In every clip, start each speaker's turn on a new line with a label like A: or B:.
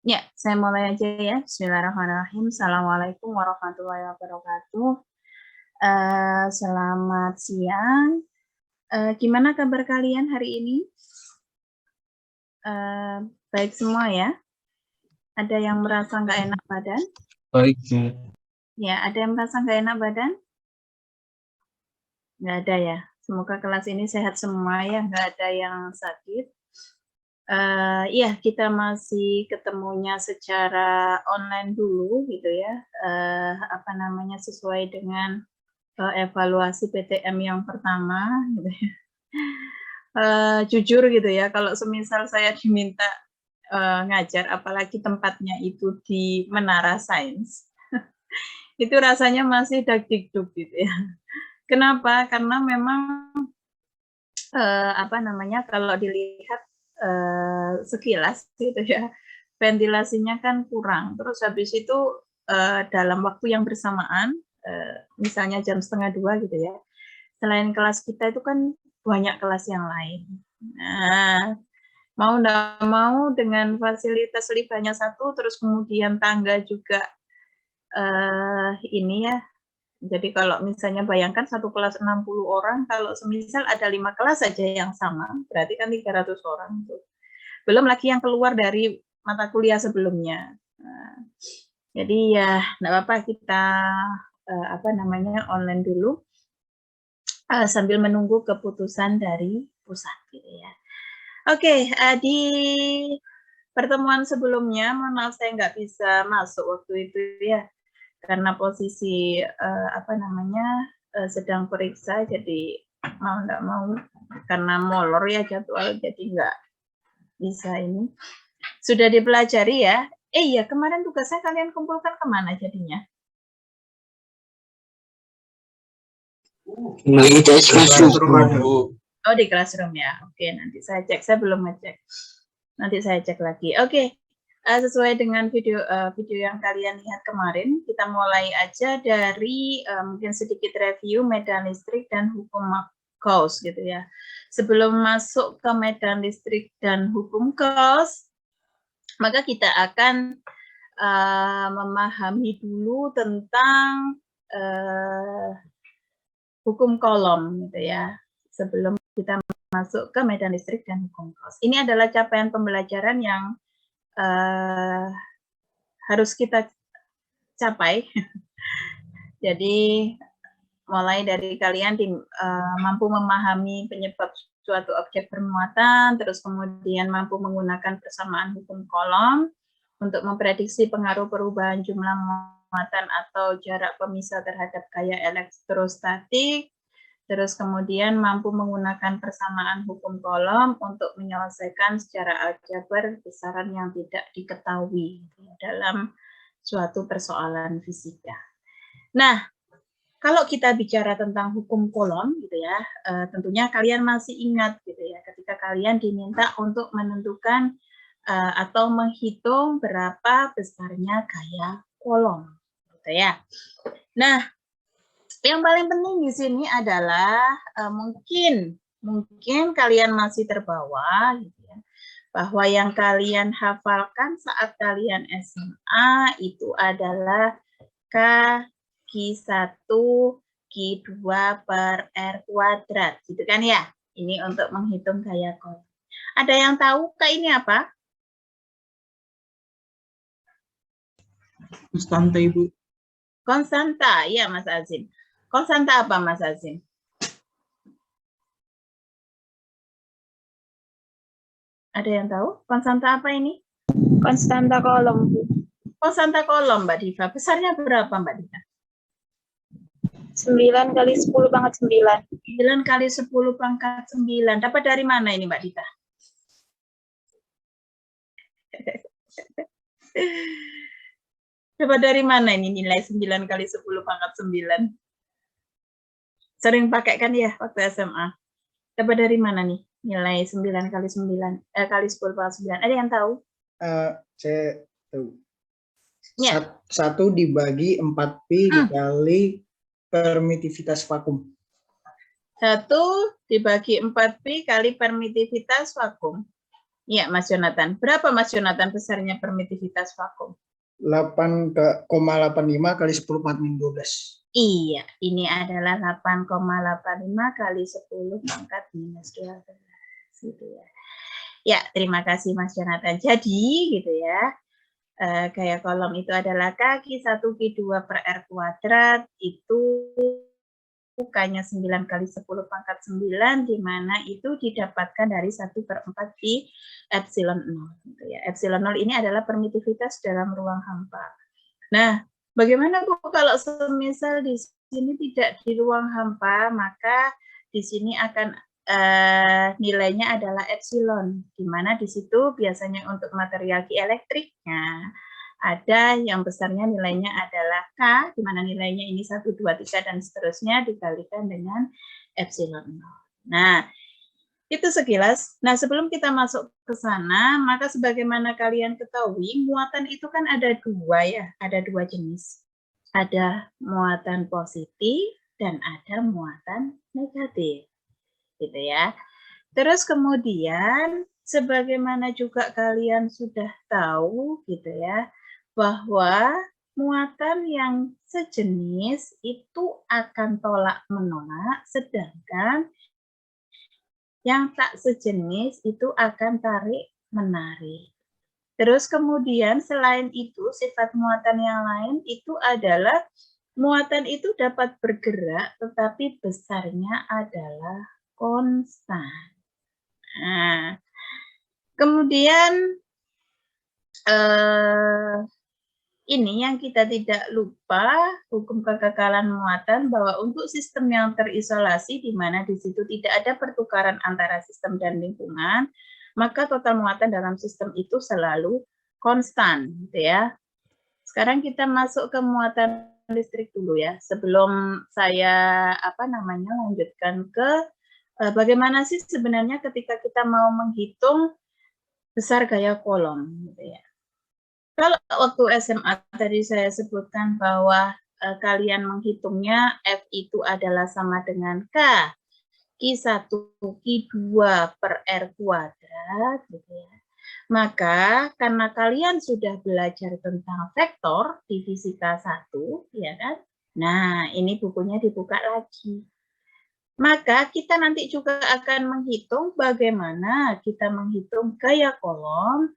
A: Ya, saya mulai aja ya. Bismillahirrahmanirrahim. Assalamualaikum warahmatullahi wabarakatuh. Selamat siang. Gimana kabar kalian hari ini? Baik semua ya? Ada yang merasa nggak enak badan?
B: Baik, Bu.
A: Ya, ada yang merasa nggak enak badan? Nggak ada ya. Semoga kelas ini sehat semua ya, nggak ada yang sakit. Iya, kita masih ketemunya secara online dulu gitu ya. Sesuai dengan evaluasi PTM yang pertama gitu ya. Jujur gitu ya, kalau semisal saya diminta ngajar, apalagi tempatnya itu di Menara Sains, itu rasanya masih dagdikduk gitu ya. Kenapa? Karena memang kalau dilihat sekilas gitu ya, ventilasinya kan kurang. Terus habis itu dalam waktu yang bersamaan, misalnya jam 1:30 gitu ya, selain kelas kita itu kan banyak kelas yang lain. Nah, mau nggak mau dengan fasilitas lift hanya satu, terus kemudian tangga juga ini ya. Jadi kalau misalnya bayangkan satu kelas 60 orang, kalau semisal ada 5 kelas saja yang sama, berarti kan 300 orang tuh. Belum lagi yang keluar dari mata kuliah sebelumnya. Nah, jadi ya nggak apa-apa kita online dulu sambil menunggu keputusan dari pusat gitu ya. Oke, di pertemuan sebelumnya, mohon maaf saya nggak bisa masuk waktu itu ya, karena posisi sedang periksa, jadi mau nggak mau karena molor ya jadwal, jadi nggak bisa ini. Sudah dipelajari ya? Iya, kemarin tugasnya kalian kumpulkan kemana jadinya? Oh, di classroom ya. Oke, nanti saya cek. Saya belum ngecek. Nanti saya cek lagi. Oke, sesuai dengan video yang kalian lihat kemarin, kita mulai aja dari mungkin sedikit review medan listrik dan hukum Gauss gitu ya. Sebelum masuk ke medan listrik dan hukum Gauss, maka kita akan memahami dulu tentang hukum Coulomb gitu ya, sebelum kita masuk ke medan listrik dan hukum Gauss. Ini adalah capaian pembelajaran yang harus kita capai. Jadi mulai dari kalian mampu memahami penyebab suatu objek bermuatan, terus kemudian mampu menggunakan persamaan hukum Coulomb untuk memprediksi pengaruh perubahan jumlah muatan atau jarak pemisah terhadap gaya elektrostatik, terus kemudian mampu menggunakan persamaan hukum Coulomb untuk menyelesaikan secara aljabar besaran yang tidak diketahui dalam suatu persoalan fisika. Nah, kalau kita bicara tentang hukum Coulomb gitu ya, tentunya kalian masih ingat gitu ya, ketika kalian diminta untuk menentukan atau menghitung berapa besarnya gaya Coulomb gitu ya. Nah, yang paling penting di sini adalah mungkin kalian masih terbawa gitu ya, bahwa yang kalian hafalkan saat kalian SMA itu adalah Q1 Q2 per R kuadrat gitu kan ya. Ini untuk menghitung gaya Coulomb. Ada yang tahu ini apa?
B: Konstanta, Ibu.
A: Konstanta, ya Mas Azim. Konstanta apa Mas Azim? Ada yang tahu? Konstanta apa ini?
C: Konstanta Coulomb.
A: Konstanta Coulomb, Mbak Diva. Besarnya berapa, Mbak Diva?
C: 9 kali 10 pangkat 9.
A: 9 kali 10 pangkat 9. Dapat dari mana ini, Mbak Diva? Dapat dari mana ini nilai 9 kali 10 pangkat 9? Sering pakai kan ya waktu SMA? Dapat dari mana nih nilai 9 kali 9 kali 10 pangkat 9? Ada yang tahu?
D: Saya tahu.
A: Ya.
D: 1 dibagi 4pi dikali permitivitas vakum.
A: 1 dibagi 4pi kali permitivitas vakum. Iya, Mas Yonatan. Berapa Mas Yonatan besarnya permitivitas vakum?
D: 8,85 kali 10 pangkat 12.
A: Iya, ini adalah 8,85 kali 10 pangkat minus 12. Gitu ya. Ya, terima kasih Mas Yonatan. Jadi, gitu ya, gaya kolom itu adalah kaki 1 Q2 per R kuadrat, itu bukannya 9 kali 10 pangkat 9, di mana itu didapatkan dari 1/4 pi epsilon 0. Gitu ya. Epsilon 0 ini adalah permitivitas dalam ruang hampa. Nah, bagaimana Bu kalau semisal di sini tidak di ruang hampa, maka di sini akan nilainya adalah epsilon, di mana di situ biasanya untuk material dieлекtriknya ada yang besarnya nilainya adalah K, di mana nilainya ini 1, 2, 3, dan seterusnya dikalikan dengan epsilon 0. Nah, itu sekilas. Nah, sebelum kita masuk ke sana, maka sebagaimana kalian ketahui, muatan itu kan ada dua ya, ada dua jenis. Ada muatan positif dan ada muatan negatif. Gitu ya. Terus kemudian, sebagaimana juga kalian sudah tahu, gitu ya, bahwa muatan yang sejenis itu akan tolak-menolak, sedangkan yang tak sejenis itu akan tarik-menarik. Terus kemudian selain itu, sifat muatan yang lain itu adalah muatan itu dapat bergerak, tetapi besarnya adalah konstan. Nah, kemudian ini yang kita tidak lupa, hukum kekekalan muatan, bahwa untuk sistem yang terisolasi, di mana di situ tidak ada pertukaran antara sistem dan lingkungan, maka total muatan dalam sistem itu selalu konstan, gitu ya. Sekarang kita masuk ke muatan listrik dulu ya, sebelum saya lanjutkan ke bagaimana sih sebenarnya ketika kita mau menghitung besar gaya kolom, gitu ya. Kalau waktu SMA tadi saya sebutkan bahwa kalian menghitungnya F itu adalah sama dengan K, Q1, Q2 per R kuadrat, gitu ya. Maka karena kalian sudah belajar tentang vektor di fisika 1, ya kan? Nah, ini bukunya dibuka lagi. Maka kita nanti juga akan menghitung bagaimana kita menghitung gaya kolom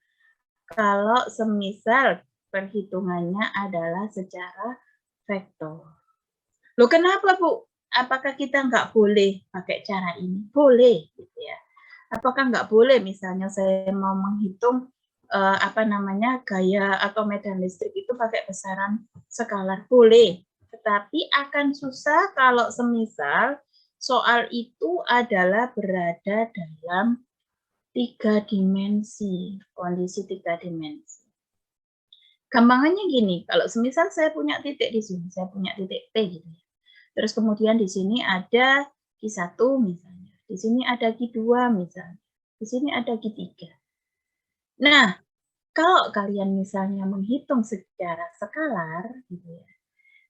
A: kalau semisal perhitungannya adalah secara vektor. Loh kenapa Bu? Apakah kita nggak boleh pakai cara ini? Boleh, gitu ya. Apakah nggak boleh misalnya saya mau menghitung gaya atau medan listrik itu pakai besaran skalar? Boleh, tetapi akan susah kalau semisal soal itu adalah berada dalam 3 dimensi, kondisi 3 dimensi. Gampangannya gini, kalau semisal saya punya titik di sini, saya punya titik P gitu ya. Terus kemudian di sini ada Q1 misalnya, di sini ada Q2 misalnya, di sini ada Q3. Nah, kalau kalian misalnya menghitung secara skalar gitu ya.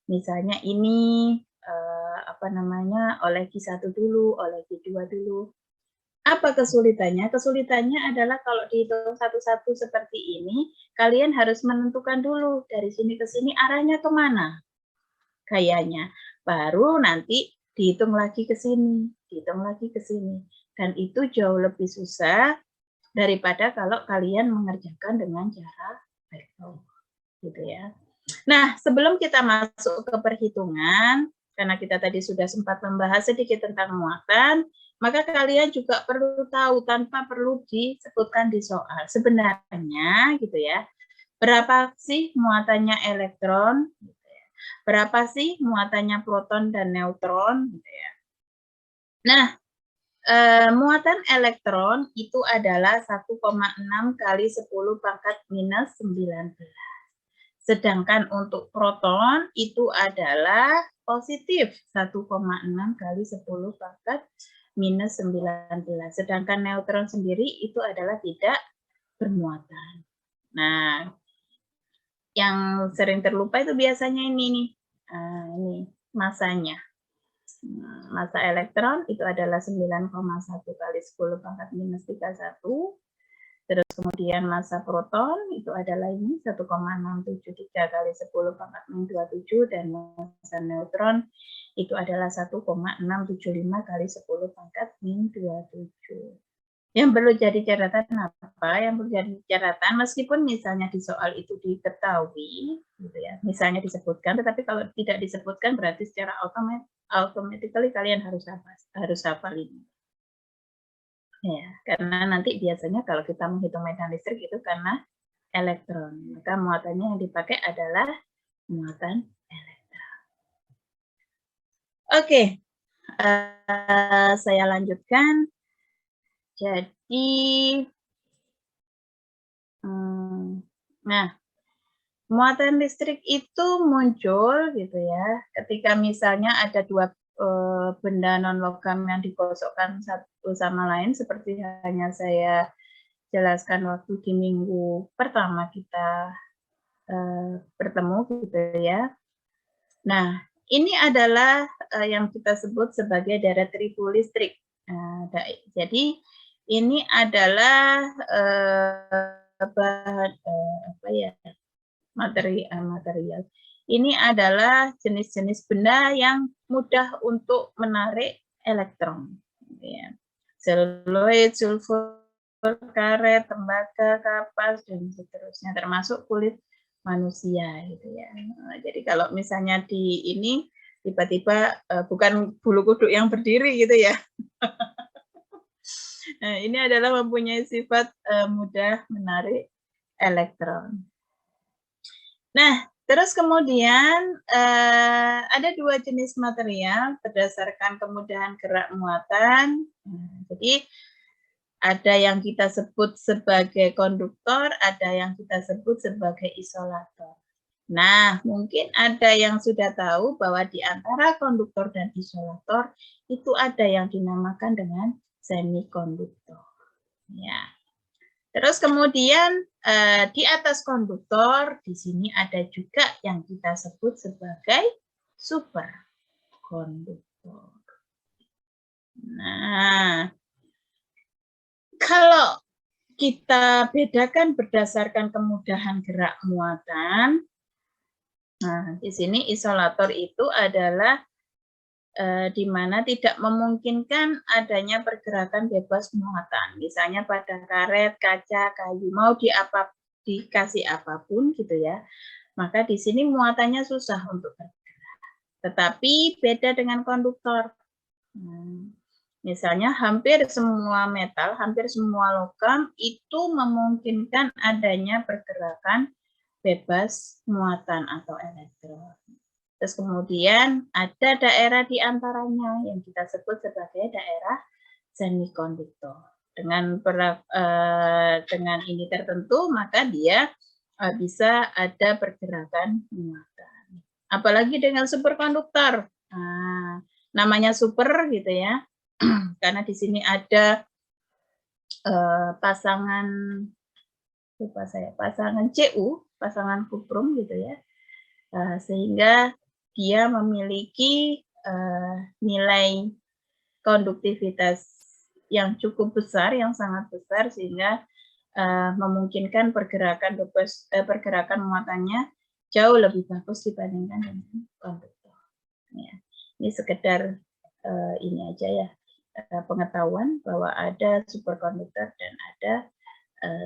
A: Misalnya ini oleh Q1 dulu, oleh Q2 dulu. Apa kesulitannya? Kesulitannya adalah kalau dihitung satu-satu seperti ini, kalian harus menentukan dulu dari sini ke sini arahnya kemana gayanya. Baru nanti dihitung lagi ke sini, dihitung lagi ke sini. Dan itu jauh lebih susah daripada kalau kalian mengerjakan dengan cara vektor. Gitu ya. Nah, sebelum kita masuk ke perhitungan, karena kita tadi sudah sempat membahas sedikit tentang muatan, maka kalian juga perlu tahu tanpa perlu disebutkan di soal. Sebenarnya gitu ya, berapa sih muatannya elektron? Gitu ya. Berapa sih muatannya proton dan neutron? Gitu ya. Nah, muatan elektron itu adalah 1,6 kali 10 pangkat minus 19. Sedangkan untuk proton itu adalah positif 1,6 kali 10 pangkat minus 19. Sedangkan neutron sendiri itu adalah tidak bermuatan. Nah, yang sering terlupa itu biasanya ini nih. Ini masanya. Massa elektron itu adalah 9,1 kali 10 pangkat minus 31. Terus kemudian massa proton itu adalah ini 1,673 kali 10 pangkat min 27 dan massa neutron itu adalah 1,675 kali 10 pangkat min 27. Yang perlu jadi catatan apa? Yang perlu jadi catatan meskipun misalnya di soal itu diketahui, gitu ya, misalnya disebutkan, tetapi kalau tidak disebutkan berarti secara automatically kalian harus hafal ini. Ya, karena nanti biasanya kalau kita menghitung medan listrik itu karena elektron, maka muatannya yang dipakai adalah muatan elektron. Oke, saya lanjutkan. Jadi, nah, muatan listrik itu muncul gitu ya, ketika misalnya ada dua benda non logam yang digosokkan satu sama lain, seperti hanya saya jelaskan waktu di minggu pertama kita bertemu gitu ya. Nah, ini adalah yang kita sebut sebagai daerah tribu listrik. Jadi ini adalah bahan apa ya, material. Ini adalah jenis-jenis benda yang mudah untuk menarik elektron. Ya. Seluloid, sulfur, karet, tembaga, kapas, dan seterusnya, termasuk kulit manusia gitu ya. Jadi kalau misalnya di ini tiba-tiba bukan bulu kuduk yang berdiri gitu ya. Nah, ini adalah mempunyai sifat mudah menarik elektron. Nah, terus kemudian ada dua jenis material berdasarkan kemudahan gerak muatan. Jadi ada yang kita sebut sebagai konduktor, ada yang kita sebut sebagai isolator. Nah, mungkin ada yang sudah tahu bahwa di antara konduktor dan isolator itu ada yang dinamakan dengan semikonduktor. Ya. Terus kemudian di atas konduktor, di sini ada juga yang kita sebut sebagai superkonduktor. Nah, kalau kita bedakan berdasarkan kemudahan gerak muatan, nah di sini isolator itu adalah di mana tidak memungkinkan adanya pergerakan bebas muatan. Misalnya pada karet, kaca, kayu, mau dikasih apapun gitu ya, maka di sini muatannya susah untuk bergerak. Tetapi beda dengan konduktor. Misalnya hampir semua metal, hampir semua logam itu memungkinkan adanya pergerakan bebas muatan atau elektron. Terus kemudian ada daerah di antaranya yang kita sebut sebagai daerah semikonduktor. Dengan ini tertentu, maka dia bisa ada pergerakan muatan. Apalagi dengan superkonduktor. Nah, namanya super gitu ya, karena di sini ada pasangan Cu, pasangan kuprum gitu ya, sehingga dia memiliki nilai konduktivitas yang cukup besar, yang sangat besar, sehingga memungkinkan pergerakan muatannya jauh lebih bagus dibandingkan dengan konduktor. Ya, ini sekedar ini aja ya, pengetahuan bahwa ada superkonduktor dan ada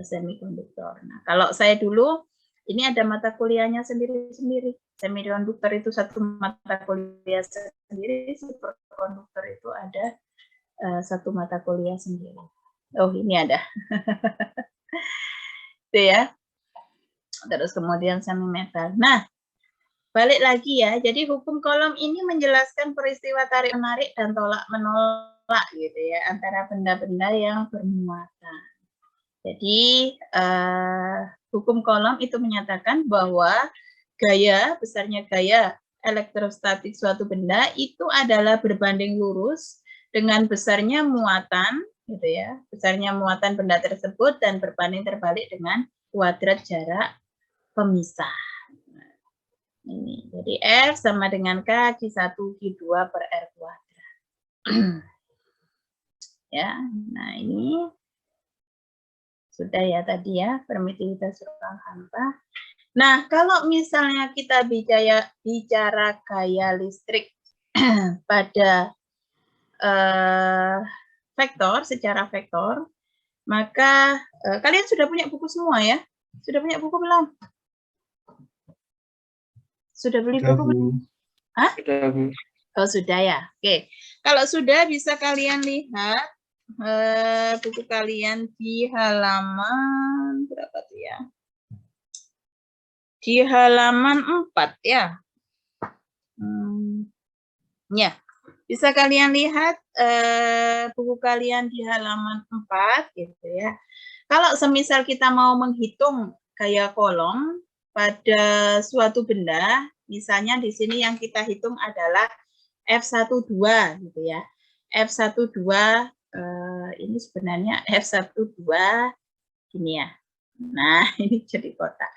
A: semikonduktor. Nah, kalau saya dulu ini ada mata kuliahnya sendiri-sendiri. Semikonduktor itu satu mata kuliah sendiri, superkonduktor itu ada satu mata kuliah sendiri. Oh, ini ada. Itu ya. Terus kemudian semimetal. Nah, balik lagi ya. Jadi hukum Coulomb ini menjelaskan peristiwa tarik-menarik dan tolak-menolak gitu ya antara benda-benda yang bermuatan. Jadi hukum Coulomb itu menyatakan bahwa besarnya gaya elektrostatik suatu benda itu adalah berbanding lurus dengan besarnya muatan, gitu ya, besarnya muatan benda tersebut dan berbanding terbalik dengan kuadrat jarak pemisah. Ini, jadi F sama dengan K Q1 Q2 per R kuadrat. Ya, nah ini Sudah ya tadi ya, permitivitas ruang hampa. Nah, kalau misalnya kita bicara gaya listrik pada vektor, secara vektor, maka kalian sudah punya buku semua ya? Sudah punya buku belum? Sudah beli buku belum? Hah? Oh, sudah ya. Oke. Kalau sudah bisa kalian lihat buku kalian di halaman berapa tuh ya? Di halaman 4 ya. Ya. Bisa kalian lihat buku kalian di halaman 4 gitu ya. Kalau semisal kita mau menghitung gaya kolom pada suatu benda, misalnya di sini yang kita hitung adalah F12 gitu ya. F12 ini sebenarnya F12 gini ya. Nah, ini jadi kotak.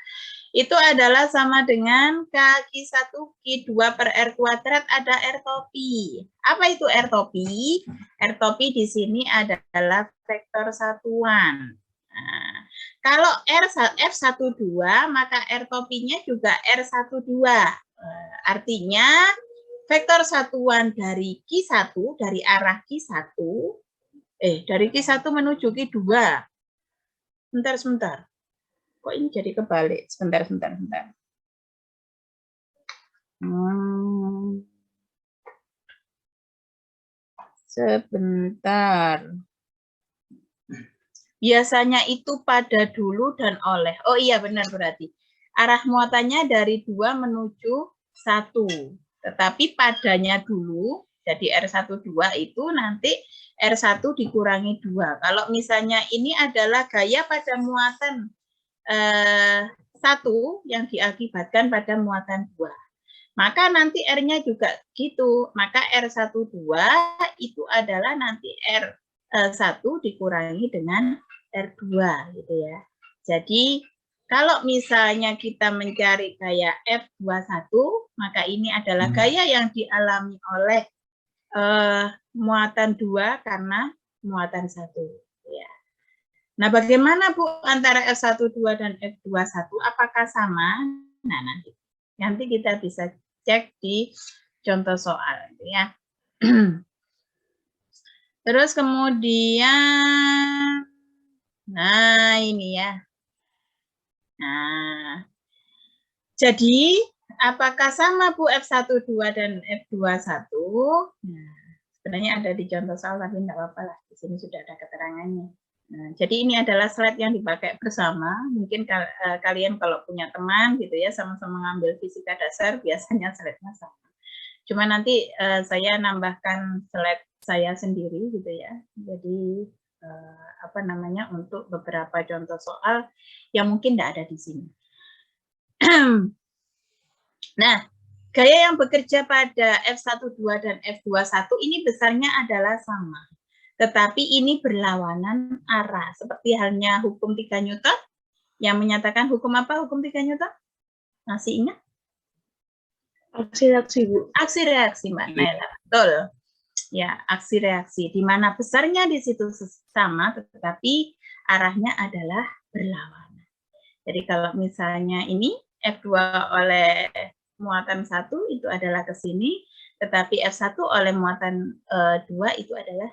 A: Itu adalah sama dengan K1 Q2 per R kuadrat ada R topi. Apa itu R topi? R topi di sini adalah vektor satuan. Nah, kalau F12 maka R topinya juga R12. Artinya vektor satuan dari Q1 dari arah Q1 dari Q1 menuju Q2. Sebentar. Kok ini jadi kebalik? Sebentar. Sebentar. Biasanya itu pada dulu dan oleh. Oh iya benar berarti. Arah muatannya dari 2 menuju 1. Tetapi padanya dulu, jadi R12 itu nanti R1 dikurangi 2. Kalau misalnya ini adalah gaya pada muatan 1 yang diakibatkan pada muatan 2. Maka nanti R-nya juga gitu. Maka R12 itu adalah nanti R1 dikurangi dengan R2 gitu ya. Jadi kalau misalnya kita mencari gaya F21, maka ini adalah gaya yang dialami oleh muatan 2 karena muatan 1 ya. Nah, bagaimana Bu antara F12 dan F21? Apakah sama? Nah, nanti kita bisa cek di contoh soal ya. Terus kemudian nah ini ya. Nah, jadi apakah sama Bu F12 dan F21? Nah, sebenarnya ada di contoh soal tapi enggak apa-apa lah. Di sini sudah ada keterangannya. Nah, jadi ini adalah slide yang dipakai bersama. Mungkin kalian kalau punya teman gitu ya, sama-sama mengambil fisika dasar, biasanya slide-nya sama. Cuma nanti saya nambahkan slide saya sendiri gitu ya. Jadi untuk beberapa contoh soal yang mungkin tidak ada di sini. Nah, gaya yang bekerja pada F12 dan F21 ini besarnya adalah sama. Tetapi ini berlawanan arah. Seperti halnya hukum 3 Newton yang menyatakan hukum apa? Hukum 3 Newton? Masih ingat?
C: Aksi reaksi, Bu.
A: Aksi reaksi, Mbak Naila. Betul. Ya, aksi reaksi. Di mana besarnya di situ sama, tetapi arahnya adalah berlawanan. Jadi kalau misalnya ini F2 oleh muatan 1 itu adalah ke sini, tetapi F1 oleh muatan 2 itu adalah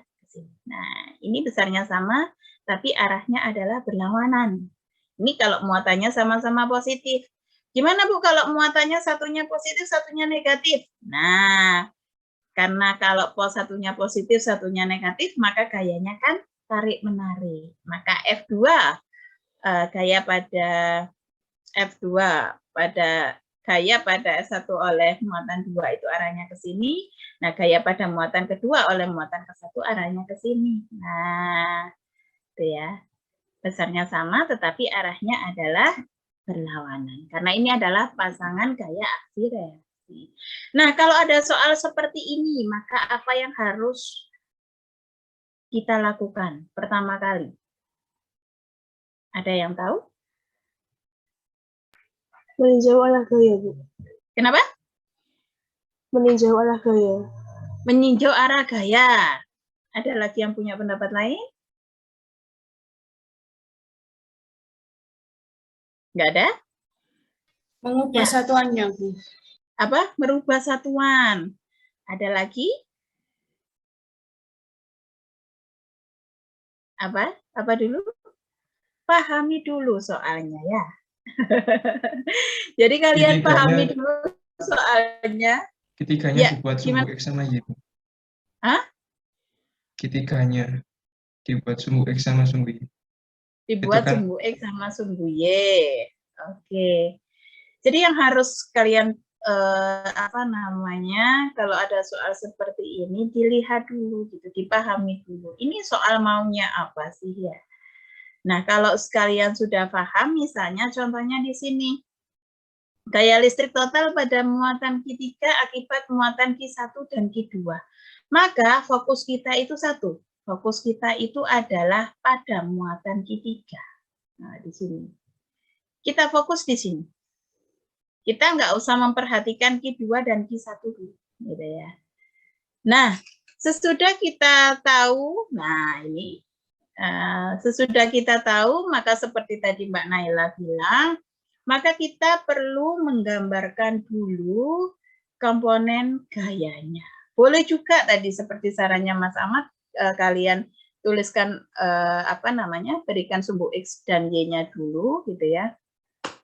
A: nah, ini besarnya sama, tapi arahnya adalah berlawanan. Ini kalau muatannya sama-sama positif. Gimana Bu kalau muatannya satunya positif, satunya negatif? Nah, karena kalau satunya positif, satunya negatif, maka gayanya kan tarik-menarik. Maka F2, gaya pada F2 pada gaya pada S1 oleh muatan 2 itu arahnya ke sini. Nah, gaya pada muatan kedua oleh muatan ke-1 arahnya ke sini. Nah, itu ya. Besarnya sama tetapi arahnya adalah berlawanan. Karena ini adalah pasangan gaya aksi reaksi. Nah, kalau ada soal seperti ini, maka apa yang harus kita lakukan pertama kali? Ada yang tahu?
C: Meninjau arah gaya, Bu.
A: Kenapa?
C: Meninjau arah gaya.
A: Meninjau arah gaya. Ada lagi yang punya pendapat lain? Nggak ada?
B: Mengubah
A: Ya.
B: satuannya, Bu.
A: Apa? Merubah satuan. Ada lagi? Apa? Apa dulu? Pahami dulu soalnya ya. Jadi kalian pahami dulu soalnya.
E: Ketiganya
A: Ya,
E: dibuat
A: gimana?
E: sumbu X sama Y.
A: Hah?
E: Ketiganya dibuat sumbu X sama sumbu Y.
A: Dibuat
E: Itu kan-
A: sumbu X sama sumbu Y. Oke. Jadi yang harus kalian kalau ada soal seperti ini dilihat dulu gitu, dipahami dulu. Ini soal maunya apa sih ya? Nah, kalau sekalian sudah paham, misalnya contohnya di sini. Gaya listrik total pada muatan Q3 akibat muatan Q1 dan Q2. Maka fokus kita itu satu. Fokus kita itu adalah pada muatan Q3. Nah, di sini. Kita fokus di sini. Kita nggak usah memperhatikan Q2 dan Q1 dulu. Gitu ya. Nah, sesudah kita tahu, sesudah kita tahu, maka seperti tadi Mbak Naila bilang, maka kita perlu menggambarkan dulu komponen gayanya. Boleh juga tadi seperti sarannya Mas Ahmad, kalian tuliskan berikan sumbu X dan Y-nya dulu gitu ya.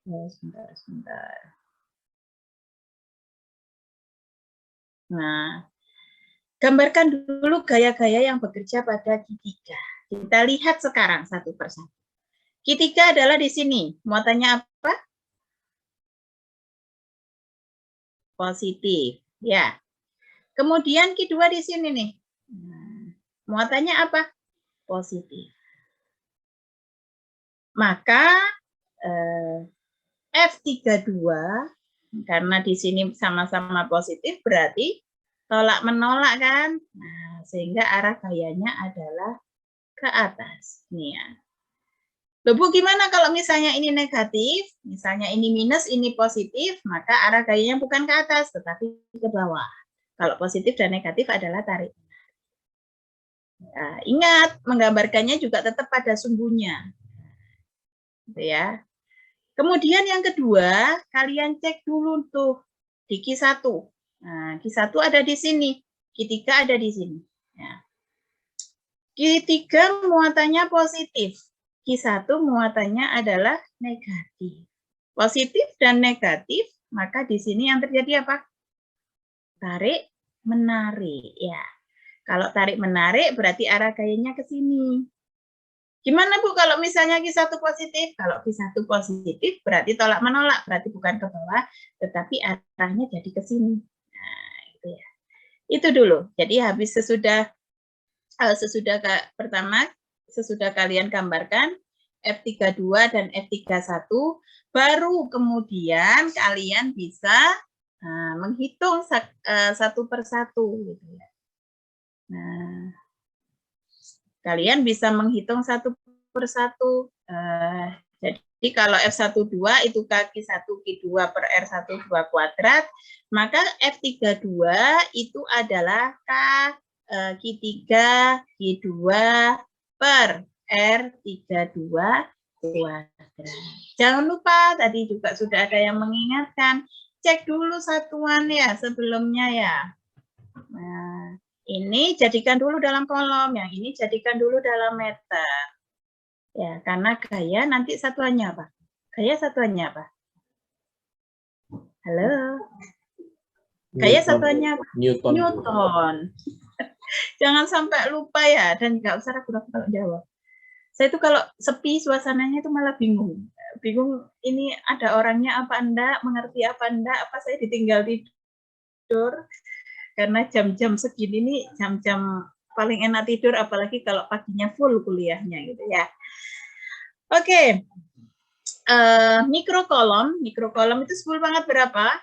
A: Sebentar. Nah, gambarkan dulu gaya-gaya yang bekerja pada Q3. Kita lihat sekarang satu persatu. Q3 adalah di sini. Muatannya apa? Positif. Ya. Kemudian Q2 di sini nih. Muatannya apa? Positif. Maka F32, karena di sini sama-sama positif, berarti tolak-menolak kan? Nah, sehingga arah gayanya adalah ke atas. Nih ya. Loh Bu, gimana kalau misalnya ini negatif, misalnya ini minus, ini positif, maka arah gayanya bukan ke atas, tetapi ke bawah. Kalau positif dan negatif adalah tarik. Nah, ingat, menggambarkannya juga tetap pada sumbunya. Gitu ya. Kemudian yang kedua, kalian cek dulu tuh di Q1. Nah, Q1 ada di sini, Q3 ada di sini. Ya. Q3 muatannya positif. Q1 muatannya adalah negatif. Positif dan negatif, maka di sini yang terjadi apa? Tarik, menarik. Ya. Kalau tarik, menarik, berarti arah gayanya ke sini. Gimana Bu kalau misalnya Q1 positif? Kalau Q1 positif, berarti tolak menolak. Berarti bukan ke bawah, tetapi arahnya jadi ke sini. Nah, itu ya. Itu dulu. Jadi habis sesudah kalian gambarkan F32 dan F31, baru kemudian kalian bisa menghitung satu persatu. Gitu ya. Nah, kalian bisa menghitung satu persatu. Jadi kalau F12 itu kaki 1 Q2 per R12 kuadrat, maka F32 itu adalah Q3 Q2 per R32 kuadrat. Jangan lupa, tadi juga sudah ada yang mengingatkan, cek dulu satuan ya sebelumnya ya. Nah, ini jadikan dulu dalam kolom, yang ini jadikan dulu dalam meter. Ya, karena gaya nanti satuannya apa? Gaya satuannya apa? Halo? Gaya satuannya apa? Newton. Jangan sampai lupa ya, dan nggak usah ragu-ragu kalau jawab. Saya itu kalau sepi suasananya itu malah bingung. Bingung ini ada orangnya apa enggak, mengerti apa enggak, apa saya ditinggal tidur. Karena jam-jam segini nih jam-jam paling enak tidur, apalagi kalau paginya full kuliahnya gitu ya. Oke. Mikrokolom itu 10 pangkat berapa?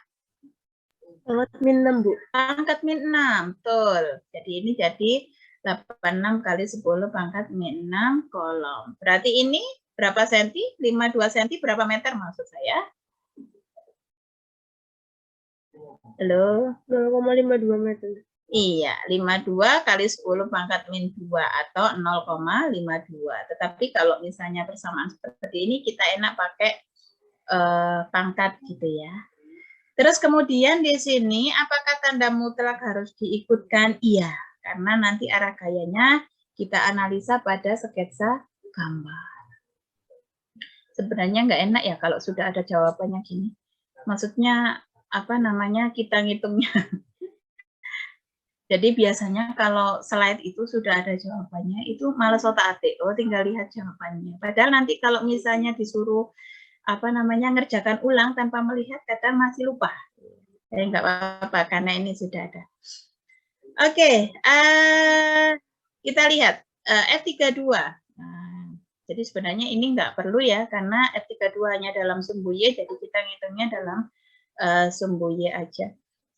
C: Pangkat min 6, Bu.
A: Pangkat min 6, betul. Jadi ini jadi 86 kali 10 pangkat min 6 kolom. Berarti ini berapa senti? 52 senti berapa meter maksud saya? Halo?
C: 0,52 meter.
A: Iya, 52 kali 10 pangkat min 2 atau 0,52. Tetapi kalau misalnya persamaan seperti ini, kita enak pakai pangkat gitu ya. Terus kemudian di sini apakah tanda mutlak harus diikutkan? Iya, karena nanti arah gayanya kita analisa pada sketsa gambar. Sebenarnya nggak enak ya kalau sudah ada jawabannya gini. Maksudnya apa namanya kita ngitungnya. Jadi biasanya kalau slide itu sudah ada jawabannya, itu males otak-atik, oh tinggal lihat jawabannya. Padahal nanti kalau misalnya disuruh apa namanya ngerjakan ulang tanpa melihat, kadang masih lupa. Jadi nggak apa-apa karena ini sudah ada. Oke, kita lihat F32. Nah, jadi sebenarnya ini nggak perlu ya, karena F32 hanya dalam sumbu Y, jadi kita ngitungnya dalam sumbu Y aja.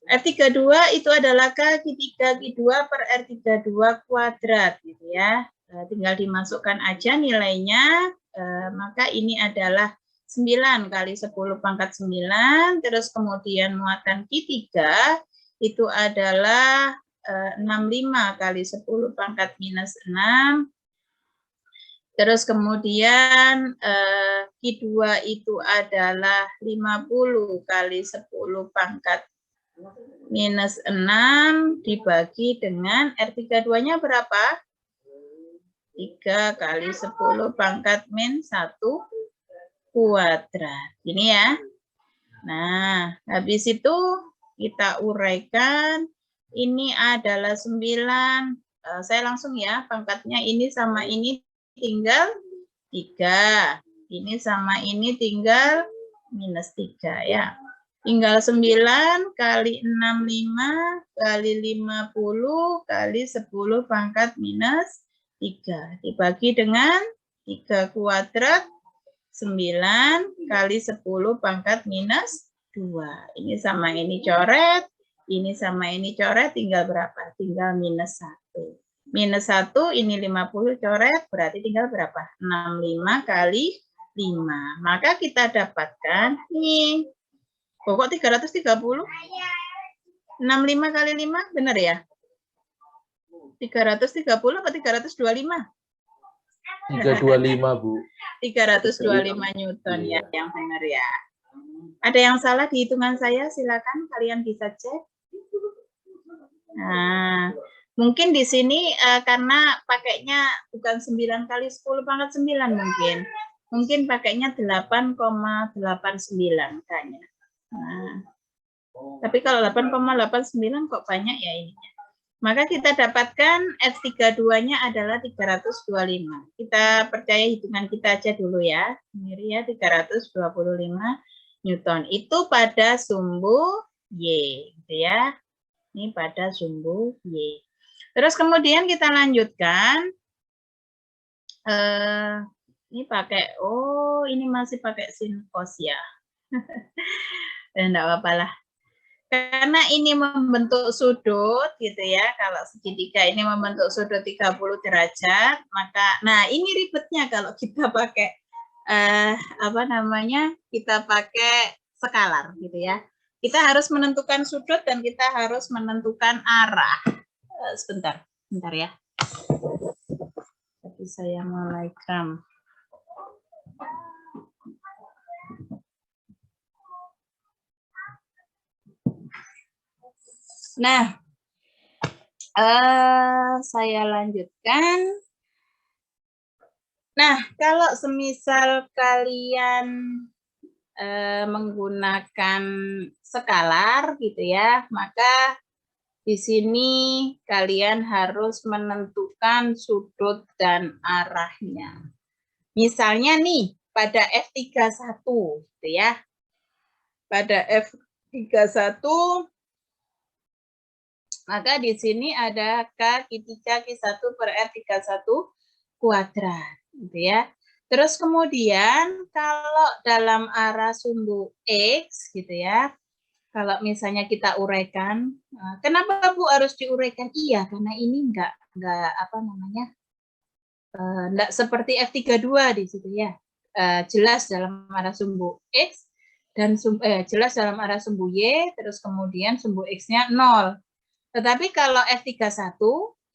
A: R32 itu adalah K3 Q2 per R32 kuadrat gitu ya. Tinggal dimasukkan aja nilainya, maka ini adalah 9 kali 10 pangkat 9, terus kemudian muatan Q3 itu adalah 65 kali 10 pangkat minus 6, terus kemudian Q2 itu adalah 50 kali 10 pangkat minus 6 dibagi dengan R32-nya berapa? 3 kali 10 pangkat min 1 kuadrat. Ini ya. Nah, habis itu kita uraikan. Ini adalah 9. Saya langsung ya, pangkatnya ini sama ini tinggal 3. Ini sama ini tinggal minus 3 ya. Tinggal 9 kali 65 kali 50 kali 10 pangkat minus 3. Dibagi dengan 3 kuadrat, 9 kali 10 pangkat minus 2. Ini sama ini coret, ini sama ini coret, tinggal berapa? Tinggal minus 1. Minus 1, ini 50 coret, berarti tinggal berapa? 65 kali 5. Maka kita dapatkan ini. Pokok 330? 65 kali 5, benar ya? 330 apa 325?
F: 325, Bu.
A: 325 Newton ya, yang benar ya. Ada yang salah di hitungan saya? Silakan kalian bisa cek. Nah, mungkin di sini karena pakainya bukan 9 kali 10 pangkat 9 mungkin. Mungkin pakainya 8,89 kayaknya. Nah, tapi kalau 8,89 kok banyak ya ininya. Maka kita dapatkan F32-nya adalah 325. Kita percaya hitungan kita aja dulu ya. Ini ya 325 Newton. Itu pada sumbu Y, gitu ya. Ini pada sumbu Y. Terus kemudian kita lanjutkan. Ini pakai, oh ini masih pakai sin cos ya. Enggak apa-apa lah. Karena ini membentuk sudut gitu ya. Kalau segitiga ini membentuk sudut 30 derajat, maka nah ini ribetnya kalau kita pakai apa namanya? Kita pakai skalar gitu ya. Kita harus menentukan sudut dan kita harus menentukan arah. Sebentar ya. Tapi saya mulai kram. Nah, saya lanjutkan. Nah, kalau semisal kalian menggunakan skalar gitu ya, maka di sini kalian harus menentukan sudut dan arahnya. Misalnya nih, pada F31 gitu ya. Pada F31 maka di sini ada K3 Q1 per R31 kuadrat, gitu ya. Terus kemudian kalau dalam arah sumbu X, gitu ya, kalau misalnya kita uraikan, kenapa Bu harus diuraikan? Iya, karena ini enggak apa namanya, enggak seperti F32 di situ ya. Jelas dalam arah sumbu X dan jelas dalam arah sumbu Y, terus kemudian sumbu X-nya 0. Tetapi kalau F31,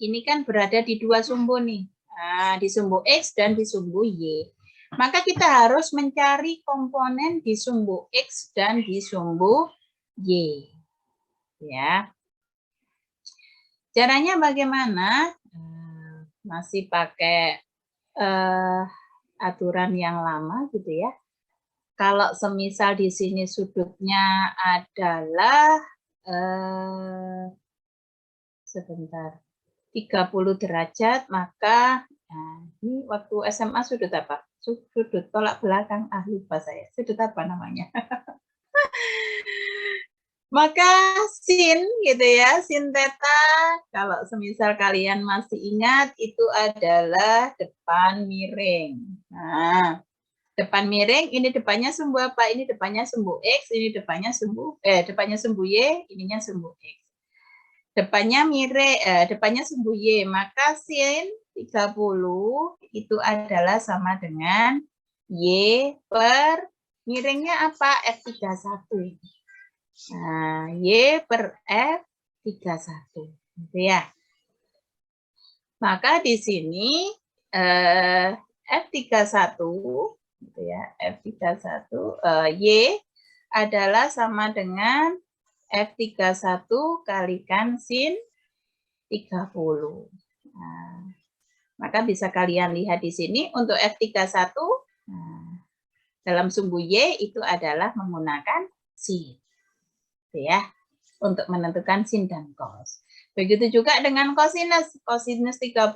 A: ini kan berada di dua sumbu nih. Nah, di sumbu X dan di sumbu Y. Maka kita harus mencari komponen di sumbu X dan di sumbu Y. Ya. Caranya bagaimana? Masih pakai aturan yang lama gitu ya. Kalau semisal di sini sudutnya adalah sebentar 30 derajat, maka ini waktu SMA sudut apa? Sudut tolak belakang, lupa saya. Sudut apa namanya? Maka sin gitu ya, sin theta, kalau semisal kalian masih ingat, itu adalah depan miring. Nah, depan miring, ini depannya sumbu apa? Ini depannya sumbu X, ini depannya sumbu Y, ininya sumbu X. Depannya miring, depannya sumbu Y, maka sin 30 itu adalah sama dengan Y per miringnya apa? F31. Nah, Y per F31. Gitu ya. Maka di sini F31 gitu ya, F31 Y adalah sama dengan F31 kalikan sin 30. Nah, maka bisa kalian lihat di sini untuk F31 dalam sumbu Y itu adalah menggunakan sin. Ya, untuk menentukan sin dan cos. Begitu juga dengan kosinus. Kosinus 30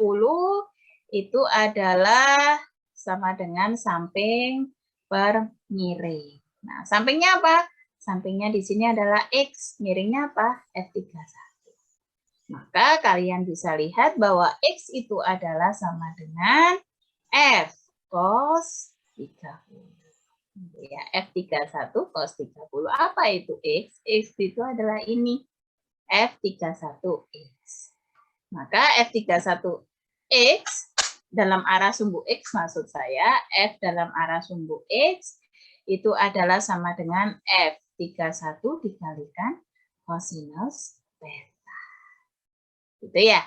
A: itu adalah sama dengan samping per miring. Nah, sampingnya apa? Sampingnya di sini adalah X, miringnya apa? F31. Maka kalian bisa lihat bahwa X itu adalah sama dengan F cos 30. Ya, F31 cos 30. Apa itu X? X itu adalah ini. F31X. Maka F31X dalam arah sumbu X maksud saya, F dalam arah sumbu X itu adalah sama dengan F31 dikalikan kosinus theta. Gitu ya.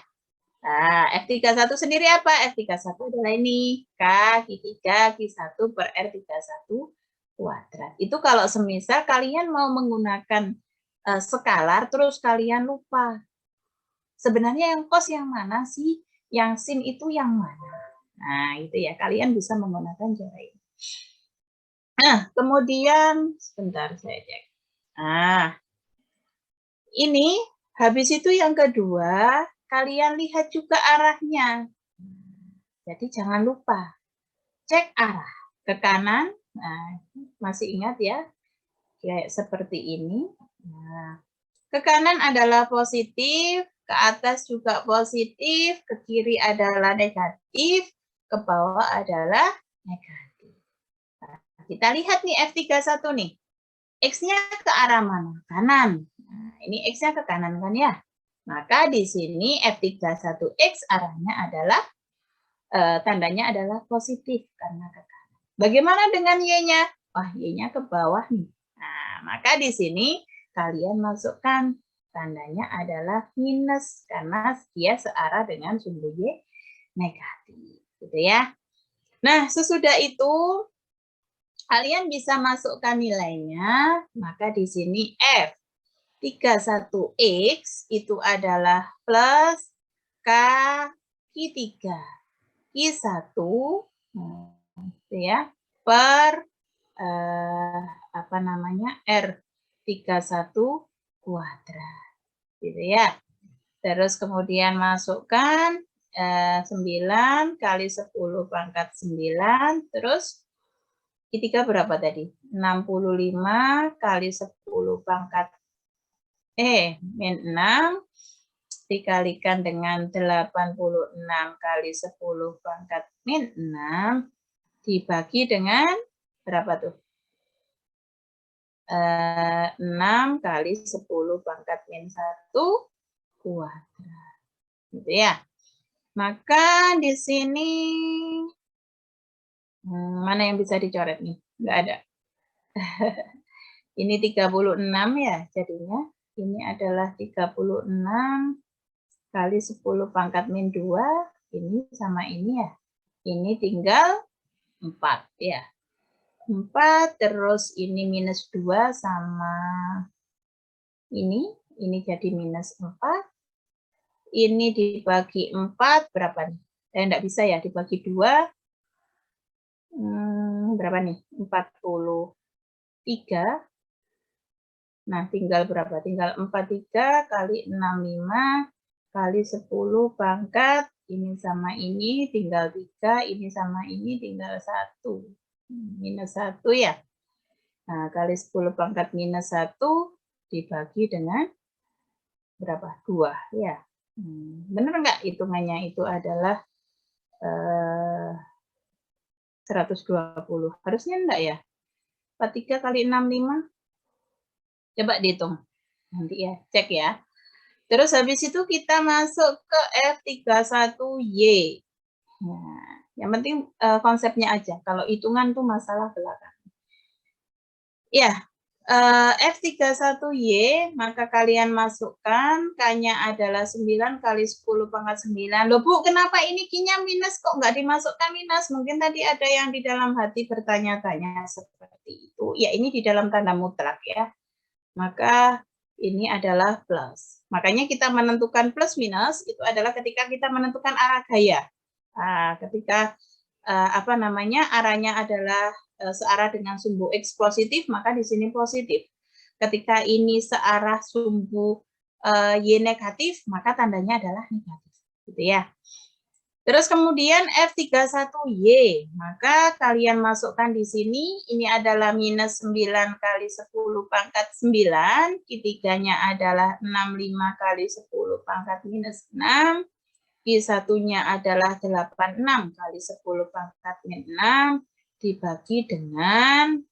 A: Nah, F31 sendiri apa? F31 adalah ini. K3 Q1 per R31 kuadrat. Itu kalau semisal kalian mau menggunakan skalar, terus kalian lupa. Sebenarnya yang cos yang mana sih? Yang sin itu yang mana? Nah, itu ya. Kalian bisa menggunakan cara ini. Nah, kemudian, sebentar saya cek. Nah, ini, habis itu yang kedua, kalian lihat juga arahnya. Jadi jangan lupa cek arah ke kanan. Nah, masih ingat ya, kayak seperti ini. Nah, ke kanan adalah positif, ke atas juga positif, ke kiri adalah negatif, ke bawah adalah negatif. Nah, kita lihat nih F31 nih. X-nya ke arah mana? Kanan. Nah, ini X-nya ke kanan kan ya? Maka di sini F31X arahnya adalah tandanya adalah positif karena ke kanan. Bagaimana dengan Y-nya? Wah, Y-nya ke bawah nih. Nah, maka di sini kalian masukkan tandanya adalah minus karena dia searah dengan sumbu Y negatif, gitu ya. Nah, sesudah itu kalian bisa masukkan nilainya, maka di sini F31X itu adalah plus K3 Q1 gitu ya, per apa namanya R31 kuadrat gitu ya. Terus kemudian masukkan 9 kali 10 pangkat 9, terus Q3 berapa tadi? 65 kali 10 pangkat min 6 dikalikan dengan 86 kali 10 pangkat min 6 dibagi dengan berapa tuh? 6 kali 10 pangkat min 1 kuadrat. Gitu ya. Maka di sini mana yang bisa dicoret nih? Enggak ada. Ini 36 ya jadinya. Ini adalah 36 kali 10 pangkat min 2. Ini sama ini ya. Ini tinggal 4 ya. 4 terus ini minus 2 sama ini jadi minus 4. Ini dibagi 4 berapa nih? Enggak bisa ya, dibagi 2. Berapa nih? 43. Nah, tinggal berapa? Tinggal 43 kali 65 kali 10 pangkat. Ini sama ini, tinggal 3. Ini sama ini, tinggal 1. Minus 1 ya. Nah, kali 10 pangkat minus 1 dibagi dengan berapa? 2 ya. Benar nggak hitungannya itu adalah 120? Harusnya enggak ya? 43 kali 65. Coba dihitung. Nanti ya, cek ya. Terus habis itu kita masuk ke F31Y. Nah, yang penting konsepnya aja. Kalau hitungan tuh masalah belakang. Ya, F31Y, maka kalian masukkan, K-nya adalah 9 kali 10 pangkat 9. Loh Bu, kenapa ini Q-nya minus? Kok nggak dimasukkan minus? Mungkin tadi ada yang di dalam hati bertanya-tanya seperti itu. Ya, ini di dalam tanda mutlak ya. Maka ini adalah plus. Makanya kita menentukan plus minus itu adalah ketika kita menentukan arah gaya. Nah, ketika arahnya adalah searah dengan sumbu X positif, maka di sini positif. Ketika ini searah sumbu Y negatif, maka tandanya adalah negatif. Gitu ya. Terus kemudian F31Y, maka kalian masukkan di sini, ini adalah minus 9 kali 10 pangkat 9, Q3-nya adalah 65 kali 10 pangkat minus 6, Q1-nya adalah 86 kali 10 pangkat min 6, dibagi dengan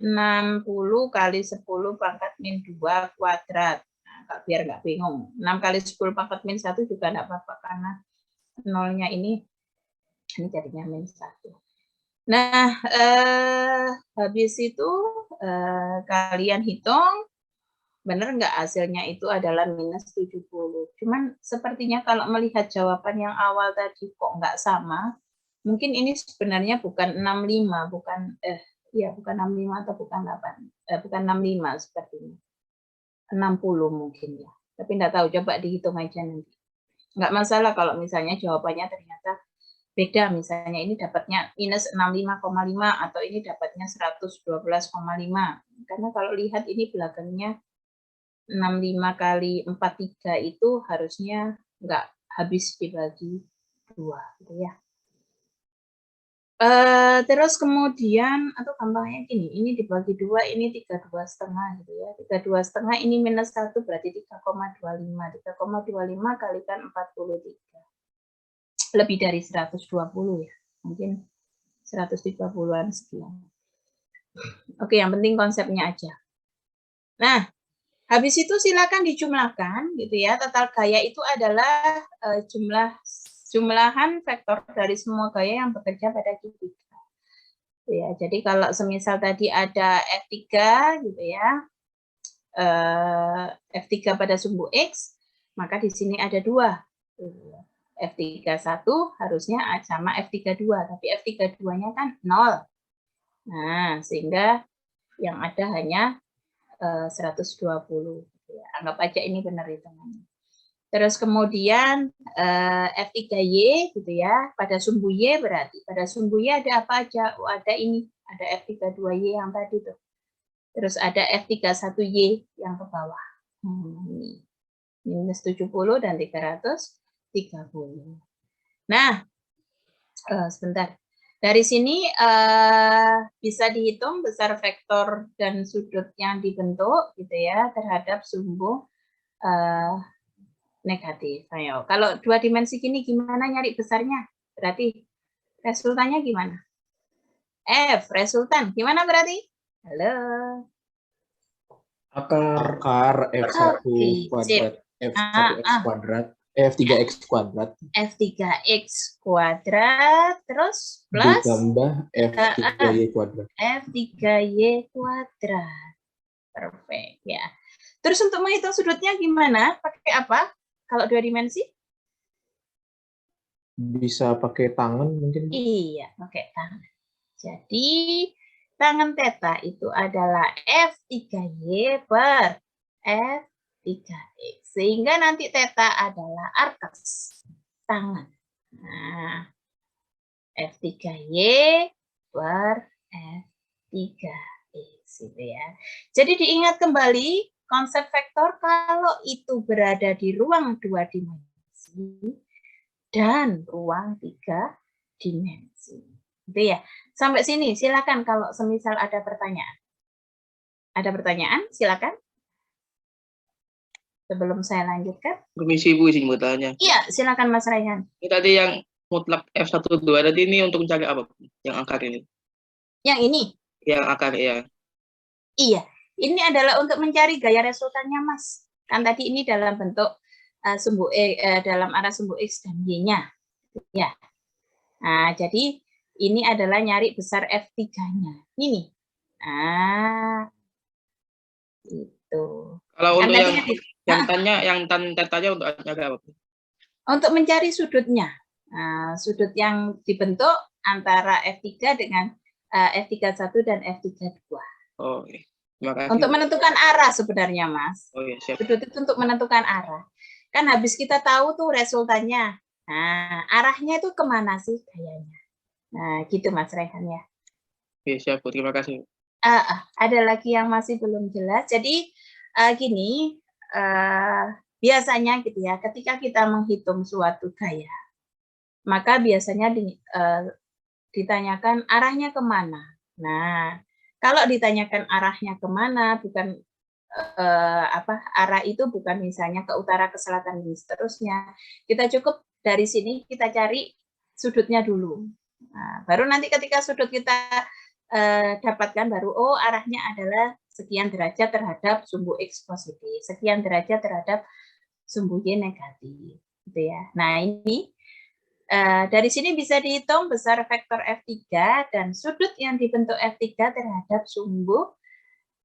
A: 60 kali 10 pangkat min 2 kuadrat. Nah, biar nggak bingung, 6 kali 10 pangkat min 1 juga nggak apa-apa, karena nolnya ini jadinya minus 1. Nah, habis itu kalian hitung, benar nggak hasilnya itu adalah minus 70. Cuman sepertinya kalau melihat jawaban yang awal tadi kok nggak sama, mungkin ini sebenarnya bukan 65, bukan 65 atau bukan 8, bukan 65 sepertinya. 60 mungkin ya. Tapi nggak tahu, coba dihitung aja nanti. Nggak masalah kalau misalnya jawabannya ternyata beda, misalnya ini dapatnya minus 65,5 atau ini dapatnya 112,5. Karena kalau lihat ini belakangnya 65 kali 43 itu harusnya nggak habis dibagi 2 gitu ya. Terus kemudian, atau gampangnya gini, ini dibagi 2, ini 32,5 gitu ya. 32,5 ini minus 1 berarti 3,25. 3,25 kalikan 43. Lebih dari 120 ya. Mungkin 130-an sekian. Oke, yang penting konsepnya aja. Nah, habis itu silakan dijumlahkan gitu ya. Total gaya itu adalah jumlahan vektor dari semua gaya yang bekerja pada Q3. Ya, jadi kalau semisal tadi ada F3 gitu ya, F3 pada sumbu X, maka di sini ada 2. F31 harusnya sama F32, tapi F32-nya kan 0. Nah, sehingga yang ada hanya 120. Anggap aja ini benar hitungannya. Terus kemudian F3Y gitu ya, pada sumbu Y berarti. Pada sumbu Y ada apa aja? Oh, ada ini, ada F32Y yang tadi tuh. Terus ada F31Y yang ke bawah. Ini. Minus 70 dan 330. Nah, sebentar. Dari sini bisa dihitung besar vektor dan sudut yang dibentuk gitu ya terhadap sumbu negatif. Ayo, kalau 2 dimensi gini gimana nyari besarnya? Berarti resultannya gimana? F, resultan. Gimana berarti? Halo.
F: Akar F1 kuadrat, F1X kuadrat, F3X kuadrat.
A: F3X kuadrat, terus plus?
F: Ditambah F3Y kuadrat.
A: F3Y kuadrat. Perfect, ya. Terus untuk menghitung sudutnya gimana? Pakai apa? Kalau 2 dimensi?
F: Bisa pakai tangan mungkin?
A: Iya, pakai tangan. Jadi tangen theta itu adalah F3Y per F3X. Sehingga nanti theta adalah arkes tangan. Nah, F3Y per F3X. Gitu ya. Jadi diingat kembali konsep vektor kalau itu berada di ruang 2 dimensi dan ruang 3 dimensi. Gitu ya. Sampai sini silakan kalau semisal ada pertanyaan. Ada pertanyaan? Silakan. Sebelum saya lanjutkan.
G: Permisi Bu, izin bertanya.
A: Iya, silakan Mas Raihan.
G: Ini tadi yang mutlak F12, tadi ini untuk mencari apa? Yang akar ini?
A: Yang ini?
G: Yang akar, ya.
A: Iya, ini adalah untuk mencari gaya resultannya, Mas. Kan tadi ini dalam bentuk sumbu dalam arah sumbu X dan Y-nya. Ya. Nah, jadi ini adalah nyari besar F3-nya. Ini. Nah, itu.
G: Kalau
A: kan
G: untuk
A: yang
G: tan tetanya untuk nyari apa?
A: Untuk mencari sudutnya. Nah, sudut yang dibentuk antara F3 dengan F31 dan F32.
G: Oh, iya. Terima kasih.
A: Untuk menentukan arah sebenarnya, Mas.
G: Oh, iya, siap.
A: Sudut itu untuk menentukan arah. Kan habis kita tahu tuh resultannya. Nah, arahnya itu kemana sih gayanya? Nah, gitu Mas Rehan ya.
G: Iya, siap, Bu. Terima kasih.
A: Ada lagi yang masih belum jelas. Jadi gini, biasanya gitu ya, ketika kita menghitung suatu gaya, maka biasanya ditanyakan arahnya kemana. Nah, kalau ditanyakan arahnya kemana, bukan arah itu bukan misalnya ke utara, ke selatan, dan seterusnya. Kita cukup dari sini kita cari sudutnya dulu. Nah, baru nanti ketika sudut kita dapatkan baru oh arahnya adalah sekian derajat terhadap sumbu X positif, sekian derajat terhadap sumbu Y negatif, gitu ya. Nah ini dari sini bisa dihitung besar vektor F3 dan sudut yang dibentuk F3 terhadap sumbu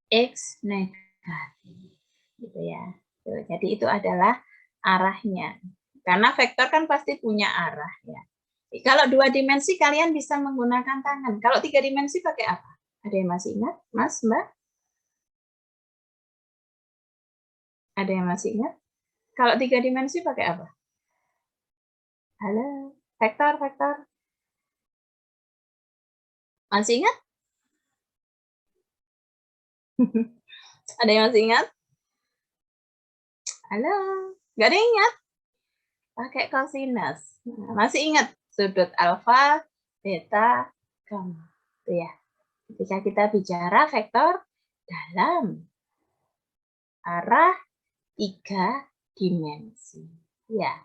A: X negatif, gitu ya. Jadi itu adalah arahnya. Karena vektor kan pasti punya arah ya. Kalau 2 dimensi kalian bisa menggunakan tangan. Kalau 3 dimensi pakai apa? Ada yang masih ingat, Mas, Mbak? Ada yang masih ingat? Kalau 3 dimensi pakai apa? Halo, vektor. Masih ingat? Ada yang masih ingat? Halo, nggak ada yang ingat? Pakai kosinus. Nah, masih ingat sudut alfa, beta, gamma. Itu ya. Ketika kita bicara vektor dalam arah 3 dimensi. Ya.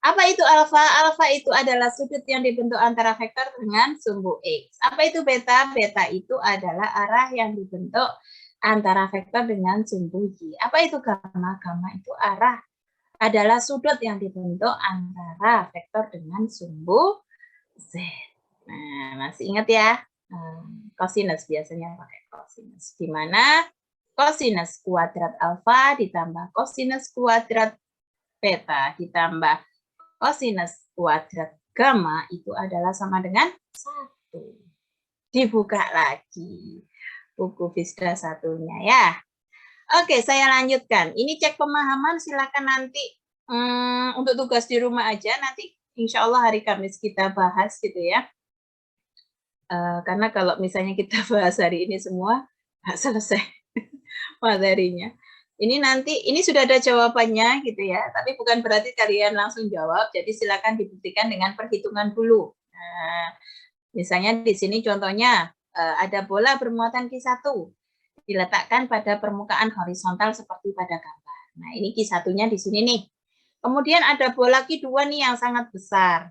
A: Apa itu alfa? Alfa itu adalah sudut yang dibentuk antara vektor dengan sumbu X. Apa itu beta? Beta itu adalah arah yang dibentuk antara vektor dengan sumbu Y. Apa itu gamma? Gamma itu arah adalah sudut yang dibentuk antara vektor dengan sumbu Z. Nah, masih ingat ya? Kosinus biasanya pakai kosinus. Di mana kosinus kuadrat alfa ditambah kosinus kuadrat beta ditambah kosinus kuadrat gamma itu adalah sama dengan 1. Dibuka lagi buku Visda 1-nya ya. Oke, saya lanjutkan. Ini cek pemahaman, silakan nanti untuk tugas di rumah aja. Nanti insya Allah hari Kamis kita bahas gitu ya. Karena kalau misalnya kita bahas hari ini semua, nggak selesai materinya. Ini nanti, ini sudah ada jawabannya gitu ya. Tapi bukan berarti kalian langsung jawab. Jadi silakan dibuktikan dengan perhitungan dulu. Nah, misalnya di sini contohnya ada bola bermuatan Q1. Diletakkan pada permukaan horizontal seperti pada gambar. Nah, ini Q1-nya di sini nih. Kemudian ada bola Q2 nih yang sangat besar.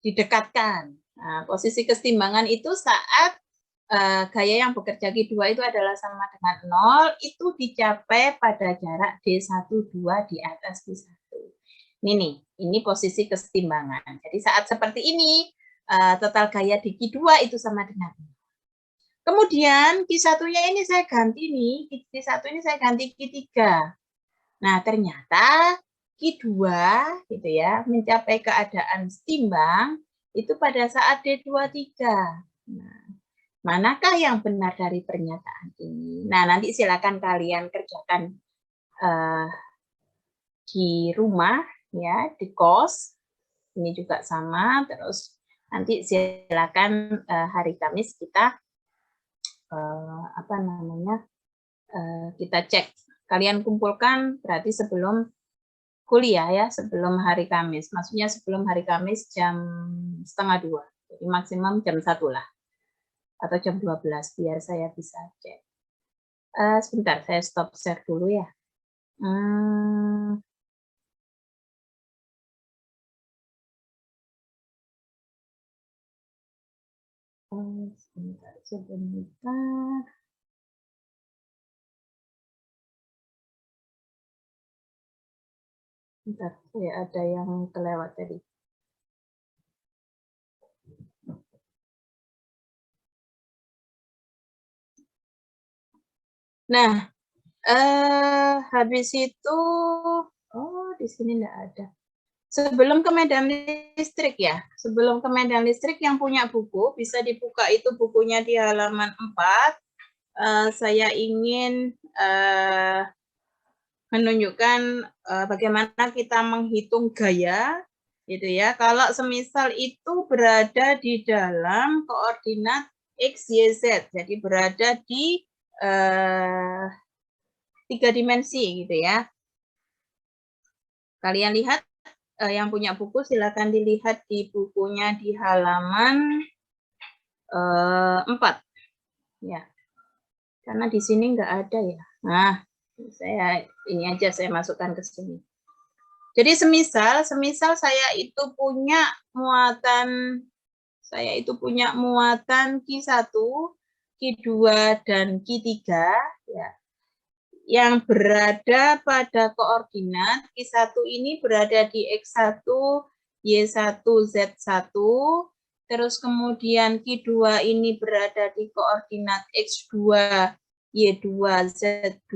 A: Didekatkan. Nah, posisi kesetimbangan itu saat gaya yang bekerja Q2 itu adalah sama dengan 0, itu dicapai pada jarak D12 di atas Q1. Ini nih, ini posisi kesetimbangan. Jadi saat seperti ini, total gaya di Q2 itu sama dengan 0. Kemudian Q1-nya ini saya ganti nih, Q1 ini saya ganti Q3. Nah, ternyata Q2 gitu ya, mencapai keadaan setimbang itu pada saat D23. Nah, manakah yang benar dari pernyataan ini? Nah, nanti silakan kalian kerjakan di rumah, ya, di kos. Ini juga sama. Terus nanti silakan hari Kamis kita kita cek. Kalian kumpulkan berarti sebelum kuliah ya, sebelum hari Kamis. Maksudnya sebelum hari Kamis jam 1:30. Jadi maksimum jam 1 lah. Atau jam 12 biar saya bisa cek. Sebentar, saya stop share dulu ya. Sebentar. Bentar, saya ada yang kelewat tadi. Nah, habis itu, di sini enggak ada. Sebelum ke medan listrik ya, sebelum ke medan listrik yang punya buku, bisa dibuka itu bukunya di halaman 4. Saya ingin menunjukkan bagaimana kita menghitung gaya, gitu ya. Kalau semisal itu berada di dalam koordinat X, Y, Z, jadi berada di 3 dimensi, gitu ya. Kalian lihat yang punya buku, silakan dilihat di bukunya di halaman 4, ya. Karena di sini nggak ada ya. Nah, saya masukkan ke sini. Jadi semisal saya itu punya muatan Q1, Q2 dan Q3 ya. Yang berada pada koordinat Q1 ini berada di X1, Y1, Z1, terus kemudian Q2 ini berada di koordinat X2, Y2, Z2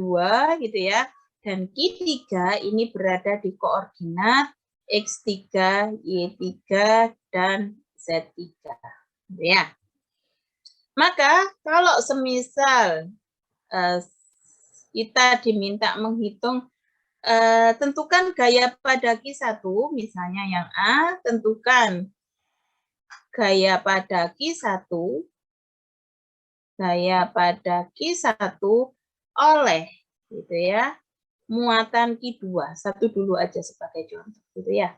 A: gitu ya. Dan Q3 ini berada di koordinat X3, Y3 dan Z3. Gitu ya. Maka kalau semisal kita diminta menghitung, tentukan gaya pada Q1, misalnya yang A, tentukan gaya pada Q1 oleh gitu ya muatan Q2. Satu dulu aja sebagai contoh gitu ya.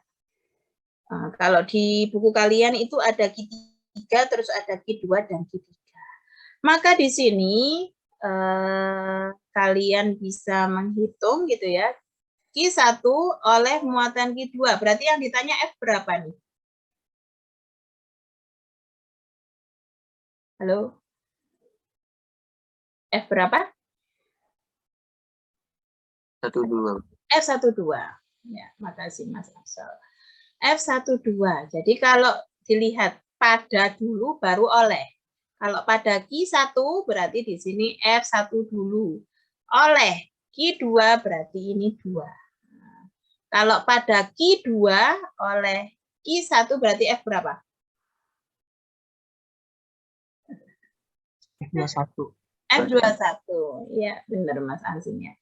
A: Nah, kalau di buku kalian itu ada Q3 terus ada Q2 dan Q3. Maka di sini kalian bisa menghitung gitu ya. Q1 oleh muatan Q2. Berarti yang ditanya F berapa nih? Halo? F berapa?
G: 12.
A: F12. Ya, makasih Mas Afsal. F12. Jadi kalau dilihat pada dulu baru oleh. Kalau pada Q1 berarti di sini F1 dulu. Oleh Q2 berarti ini 2. Nah, kalau pada Q2 oleh Q1 berarti F berapa?
D: F21.
A: F21. Ya, benar Mas Ansinya.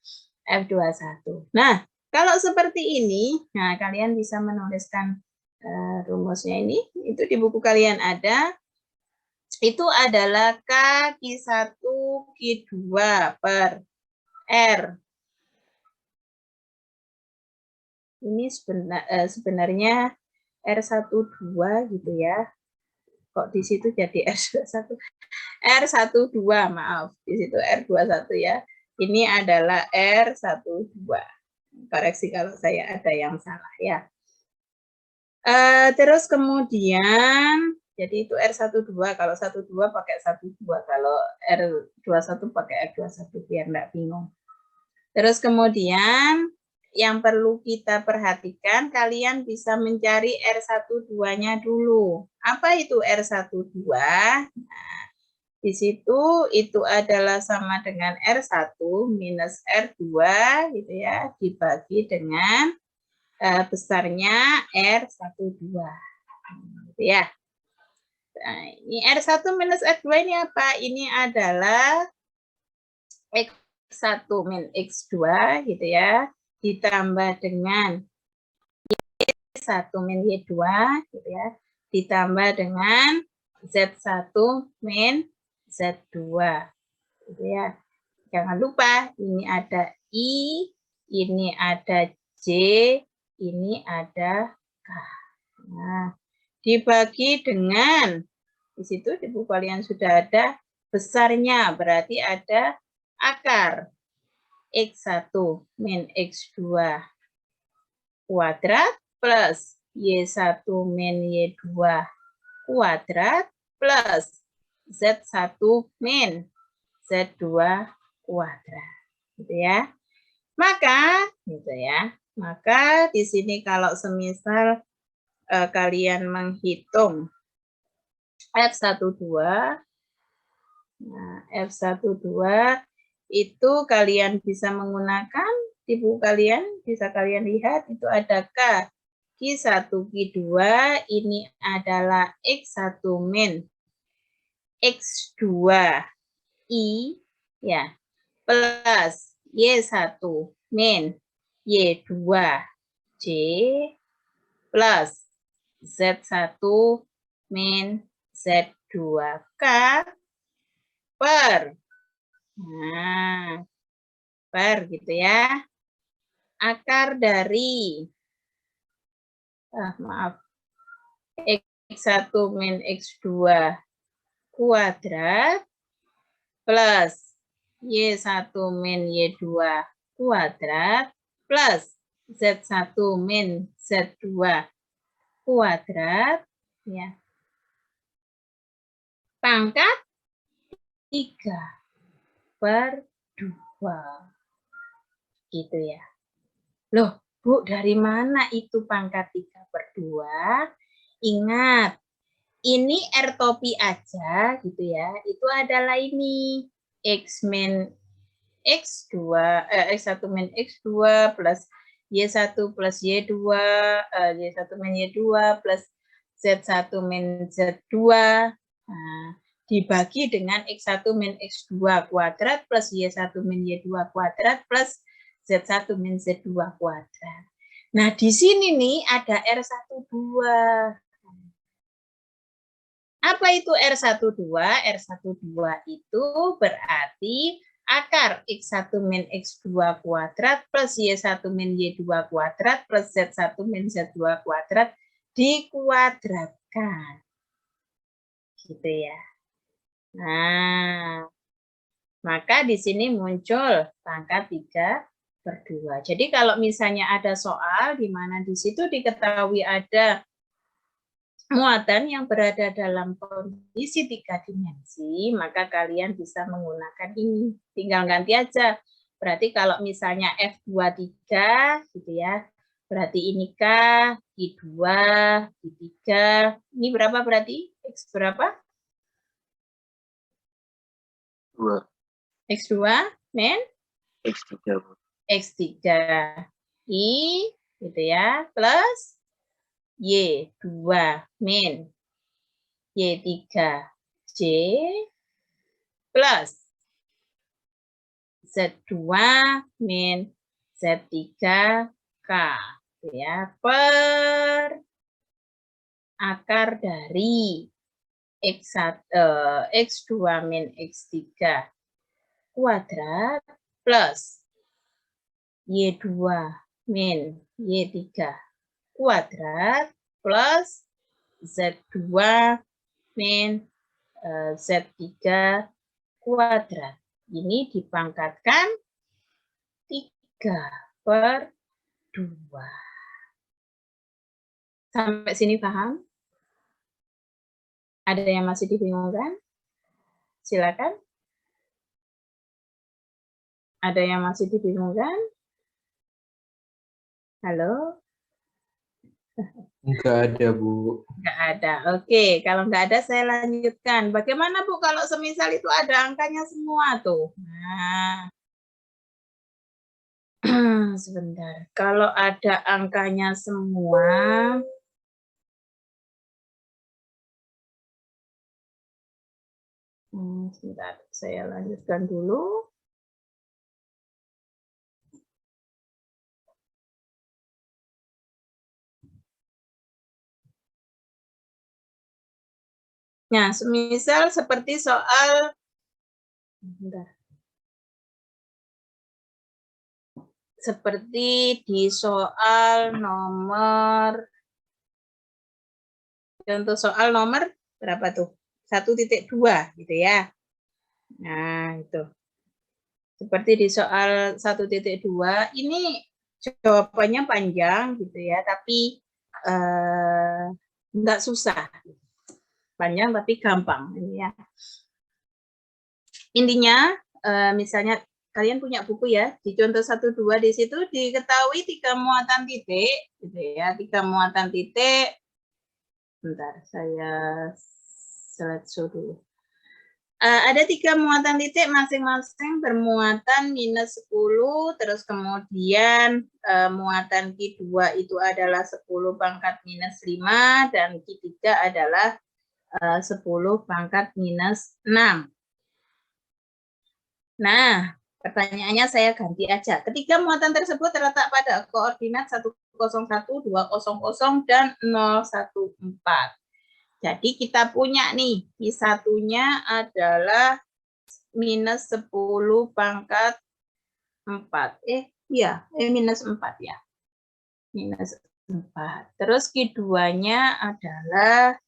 A: F21. Nah, kalau seperti ini, nah kalian bisa menuliskan rumusnya ini. Itu di buku kalian ada. Itu adalah K Q1 Q2 per R. Ini sebenarnya R12 gitu ya. Kok di situ jadi R21? R12, maaf. Di situ R21 ya. Ini adalah R12. Koreksi kalau saya ada yang salah ya. Terus kemudian, jadi itu R12. Kalau 12 pakai 12. Kalau R21 pakai R21 biar enggak bingung. Terus kemudian, yang perlu kita perhatikan, kalian bisa mencari R12-nya dulu. Apa itu R12? Nah, di situ itu adalah sama dengan R1 minus R2 gitu ya, dibagi dengan besarnya R12. Gitu ya. Nah, ini R1 minus R2 ini apa? Ini adalah X1 min X2 gitu ya, ditambah dengan Y1 min Y2 gitu ya, ditambah dengan Z1 min Z2 gitu ya. Jangan lupa ini ada I, ini ada J, ini ada K. Nah, dibagi dengan, di situ di buku kalian sudah ada besarnya, berarti ada akar X1 min X2 kuadrat plus Y1 min Y2 kuadrat plus Z1 min Z2 kuadrat. Gitu ya. Maka, gitu ya. Maka di sini kalau semisal kalian menghitung F12, nah, F12 itu kalian bisa menggunakan di buku kalian, bisa kalian lihat itu ada K, Q1, Q2, ini adalah X1 min X2 I, ya, plus Y1 min Y2 J, plus Z1 min Z2K per, nah, per gitu ya, akar dari, maaf, X1 min X2 kuadrat plus Y1 min Y2 kuadrat plus Z1 min Z2 kuadrat, ya, pangkat 3/2. Gitu ya. Loh, Bu, dari mana itu pangkat 3/2? Ingat, ini R topi aja gitu ya. Itu adalah ini X min X2, X1 min X2 plus Y1 plus Y2, Y1 min Y2 plus Z1 min Z2. Nah, dibagi dengan X1 min X2 kuadrat plus Y1 min Y2 kuadrat plus Z1 min Z2 kuadrat. Nah, di sini nih ada R12. Apa itu R12? R12 itu berarti akar X1 min X2 kuadrat plus Y1 min Y2 kuadrat plus Z1 min Z2 kuadrat dikuadratkan. Gitu ya. Nah, maka di sini muncul pangkat 3/2. Jadi kalau misalnya ada soal di mana di situ diketahui ada muatan yang berada dalam kondisi 3 dimensi, maka kalian bisa menggunakan ini. Tinggal ganti aja. Berarti kalau misalnya F23 gitu ya, berarti ini K, Q2, Q3. Ini berapa berarti? X berapa?
G: 2.
A: X2 min
G: X3.
A: X3. I gitu ya, plus Y2 min Y3 J plus Z2 min Z3 K ya, per akar dari X2 min X3 kuadrat plus Y2 min Y3 kuadrat plus Z2 min Z3 kuadrat. Ini dipangkatkan 3/2. Sampai sini paham? Ada yang masih dibingungkan? Silakan. Ada yang masih dibingungkan? Halo?
F: Enggak ada, Bu.
A: Enggak ada. Oke, kalau enggak ada saya lanjutkan. Bagaimana, Bu, kalau semisal itu ada angkanya semua tuh? Nah, sebentar. Kalau ada angkanya semua, Sebentar, saya lanjutkan dulu. Nah, semisal seperti soal, bentar. Seperti di soal nomor, contoh soal nomor berapa tuh? 1.2 gitu ya. Nah, itu. Seperti di soal 1.2, ini jawabannya panjang gitu ya, tapi enggak susah. Panjang tapi gampang ini ya. Intinya misalnya kalian punya buku ya, di contoh 1, 2 di situ diketahui 3 muatan titik gitu ya, 3 muatan titik. Bentar, saya slideshow dulu. Ada 3 muatan titik masing-masing bermuatan minus 10, terus kemudian muatan Q2 itu adalah 10 pangkat minus 5, dan Q3 adalah 10 pangkat minus 6. Nah, pertanyaannya saya ganti aja. Ketiga muatan tersebut terletak pada koordinat 101, 200, dan 014. Jadi kita punya nih, Q1-nya adalah minus 10 pangkat 4. Minus 4 ya. Minus 4. Terus Q2-nya adalah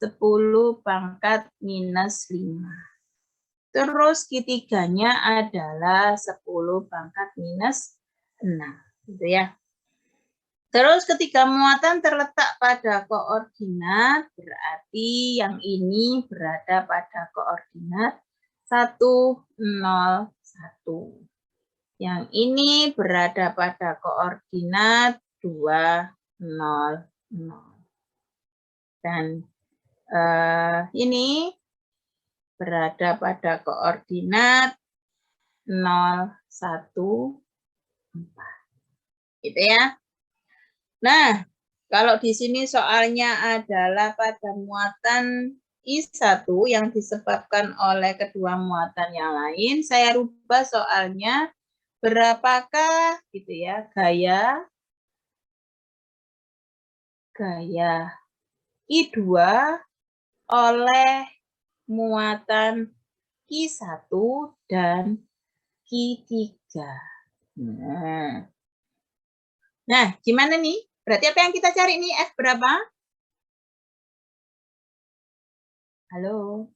A: 10 pangkat minus 5. Terus Q3-nya adalah 10 pangkat minus 6. Gitu ya. Terus ketika muatan terletak pada koordinat, berarti yang ini berada pada koordinat 1, 0, 1. Yang ini berada pada koordinat 2, 0, 0. Dan ini berada pada koordinat 0, 1, 4. Gitu ya. Nah, kalau di sini soalnya adalah pada muatan I1 yang disebabkan oleh kedua muatan yang lain, saya rubah soalnya berapakah gitu ya gaya I2 oleh muatan Q1 dan Q3. Nah, gimana nih? Berarti apa yang kita cari nih? F berapa? Halo?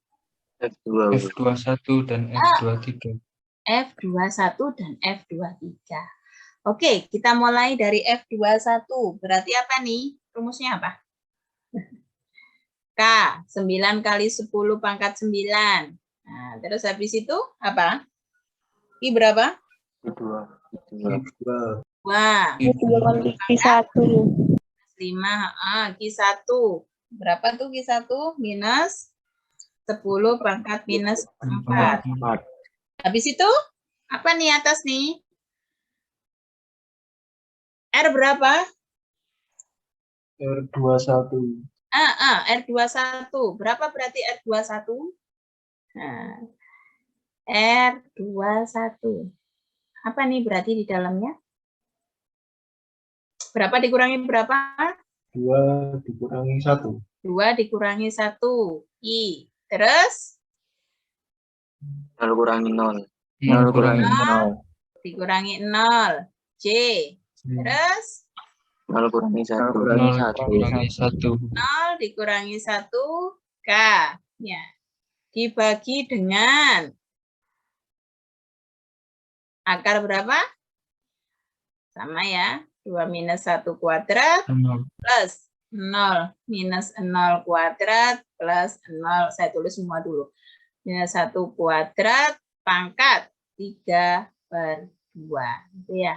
E: F21 dan F23.
A: F21 dan F23. Oke, kita mulai dari F21. Berarti apa nih? Rumusnya apa? K, 9 kali 10 pangkat 9. Nah, terus habis itu apa? I berapa? Wah,
C: Q1.
A: 5. Q1. Berapa tuh Q1? Minus 10 pangkat minus 4. Habis itu, apa nih atas nih? R berapa?
E: R21.
A: R21. Berapa berarti R21? Nah, R21. Apa nih berarti di dalamnya? Berapa dikurangi berapa?
E: 2 dikurangi 1.
A: 2 dikurangi 1. I. Terus?
G: 0 kurangi 0.
E: 0 kurangi 0.
A: Dikurangi 0. J. Terus?
G: 0 kurangi 1.
E: 0 kurangi 1.
A: 0 dikurangi 1. K. Ya. Dibagi dengan akar berapa? Sama ya. 2 minus 1 kuadrat plus 0 minus 0 kuadrat plus 0. Saya tulis semua dulu. Minus 1 kuadrat pangkat 3/2. Gitu ya.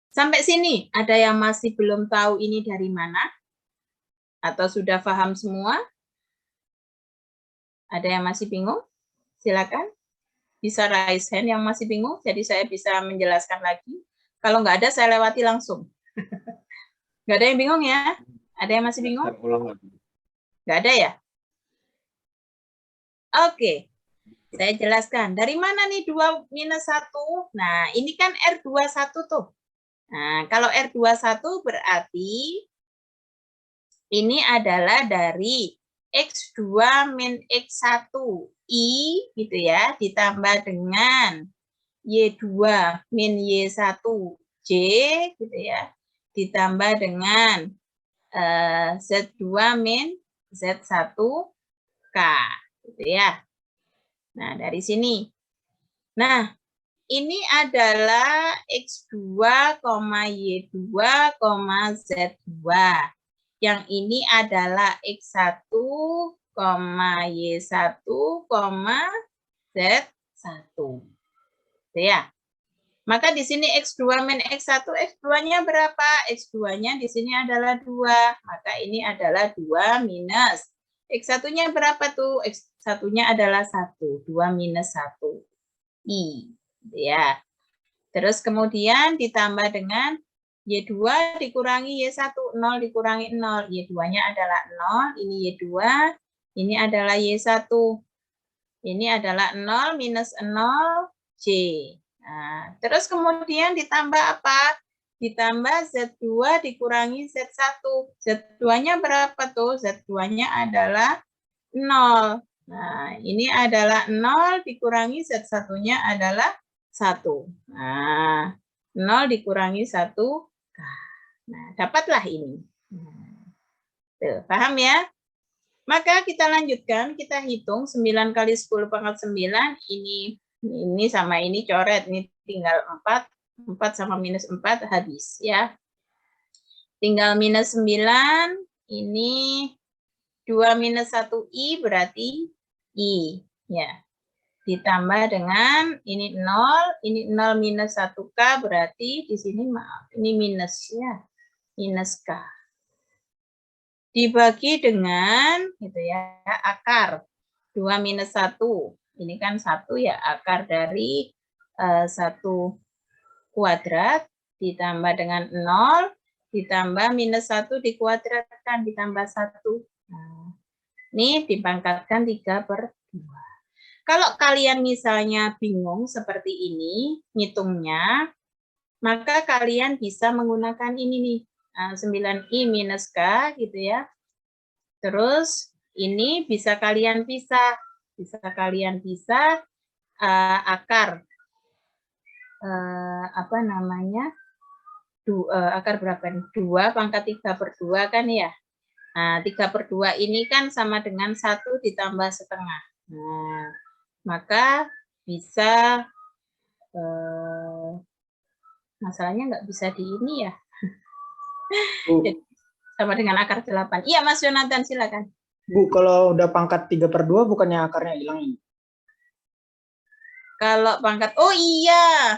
A: Sampai sini, ada yang masih belum tahu ini dari mana? Atau sudah paham semua? Ada yang masih bingung? Silakan. Bisa raise hand yang masih bingung, jadi saya bisa menjelaskan lagi. Kalau nggak ada, saya lewati langsung. Nggak ada yang bingung ya? Ada yang masih bingung? Nggak ada ya?
B: Oke. Saya jelaskan. Dari mana nih 2 minus 1? Nah, ini kan R21 tuh. Nah, kalau R21 berarti ini adalah dari X2 min X1 I gitu ya, ditambah dengan Y2 min Y1 J gitu ya, ditambah dengan Z2 min Z1 K gitu ya. Nah, dari sini. Nah, ini adalah X2, Y2, Z2. Yang ini adalah X1, Y1, Z1. Gitu ya. Maka di sini X2 min X1, X2-nya berapa? X2-nya di sini adalah 2. Maka ini adalah 2 minus. X1-nya berapa tuh? X1-nya adalah 1. 2 minus 1. I. Ya. Terus kemudian ditambah dengan Y2 dikurangi Y1. 0 dikurangi 0. Y2-nya adalah 0. Ini Y2. Ini adalah Y1. Ini adalah 0 minus 0 J. Nah, terus kemudian ditambah apa? Ditambah Z2 dikurangi Z1. Z2-nya berapa tuh? Z2-nya adalah 0. Nah, ini adalah 0 dikurangi Z1-nya adalah 1. Nah, 0 dikurangi 1. Nah, dapatlah ini. Tuh, paham ya? Maka kita lanjutkan, kita hitung 9 kali 10 pangkat 9, ini sama ini coret, ini tinggal 4, 4 sama minus 4 habis ya. Tinggal minus 9, ini 2 minus 1I berarti I. Ya. Ditambah dengan ini 0 minus 1K berarti di sini maaf, ini minus ya. Minus K. Dibagi dengan gitu ya, akar 2 minus 1. Ini kan 1 ya, akar dari 1 kuadrat ditambah dengan 0 ditambah minus 1 dikuadratkan ditambah 1. Nah, ini dipangkatkan 3/2. Kalau kalian misalnya bingung seperti ini ngitungnya, maka kalian bisa menggunakan ini nih, 9I minus K gitu ya. Terus ini bisa kalian pisah. Bisa kalian pisah akar apa namanya? Akar berapa nih? 2 pangkat 3/2 kan ya. Nah, 3/2 ini kan sama dengan 1 ditambah setengah. Nah, maka bisa masalahnya nggak bisa di ini ya. Jadi, sama dengan akar 8. Iya, Mas Yonatan, silakan.
D: Bu, kalau udah pangkat 3/2 bukannya akarnya hilang ini?
B: Kalau pangkat, oh iya.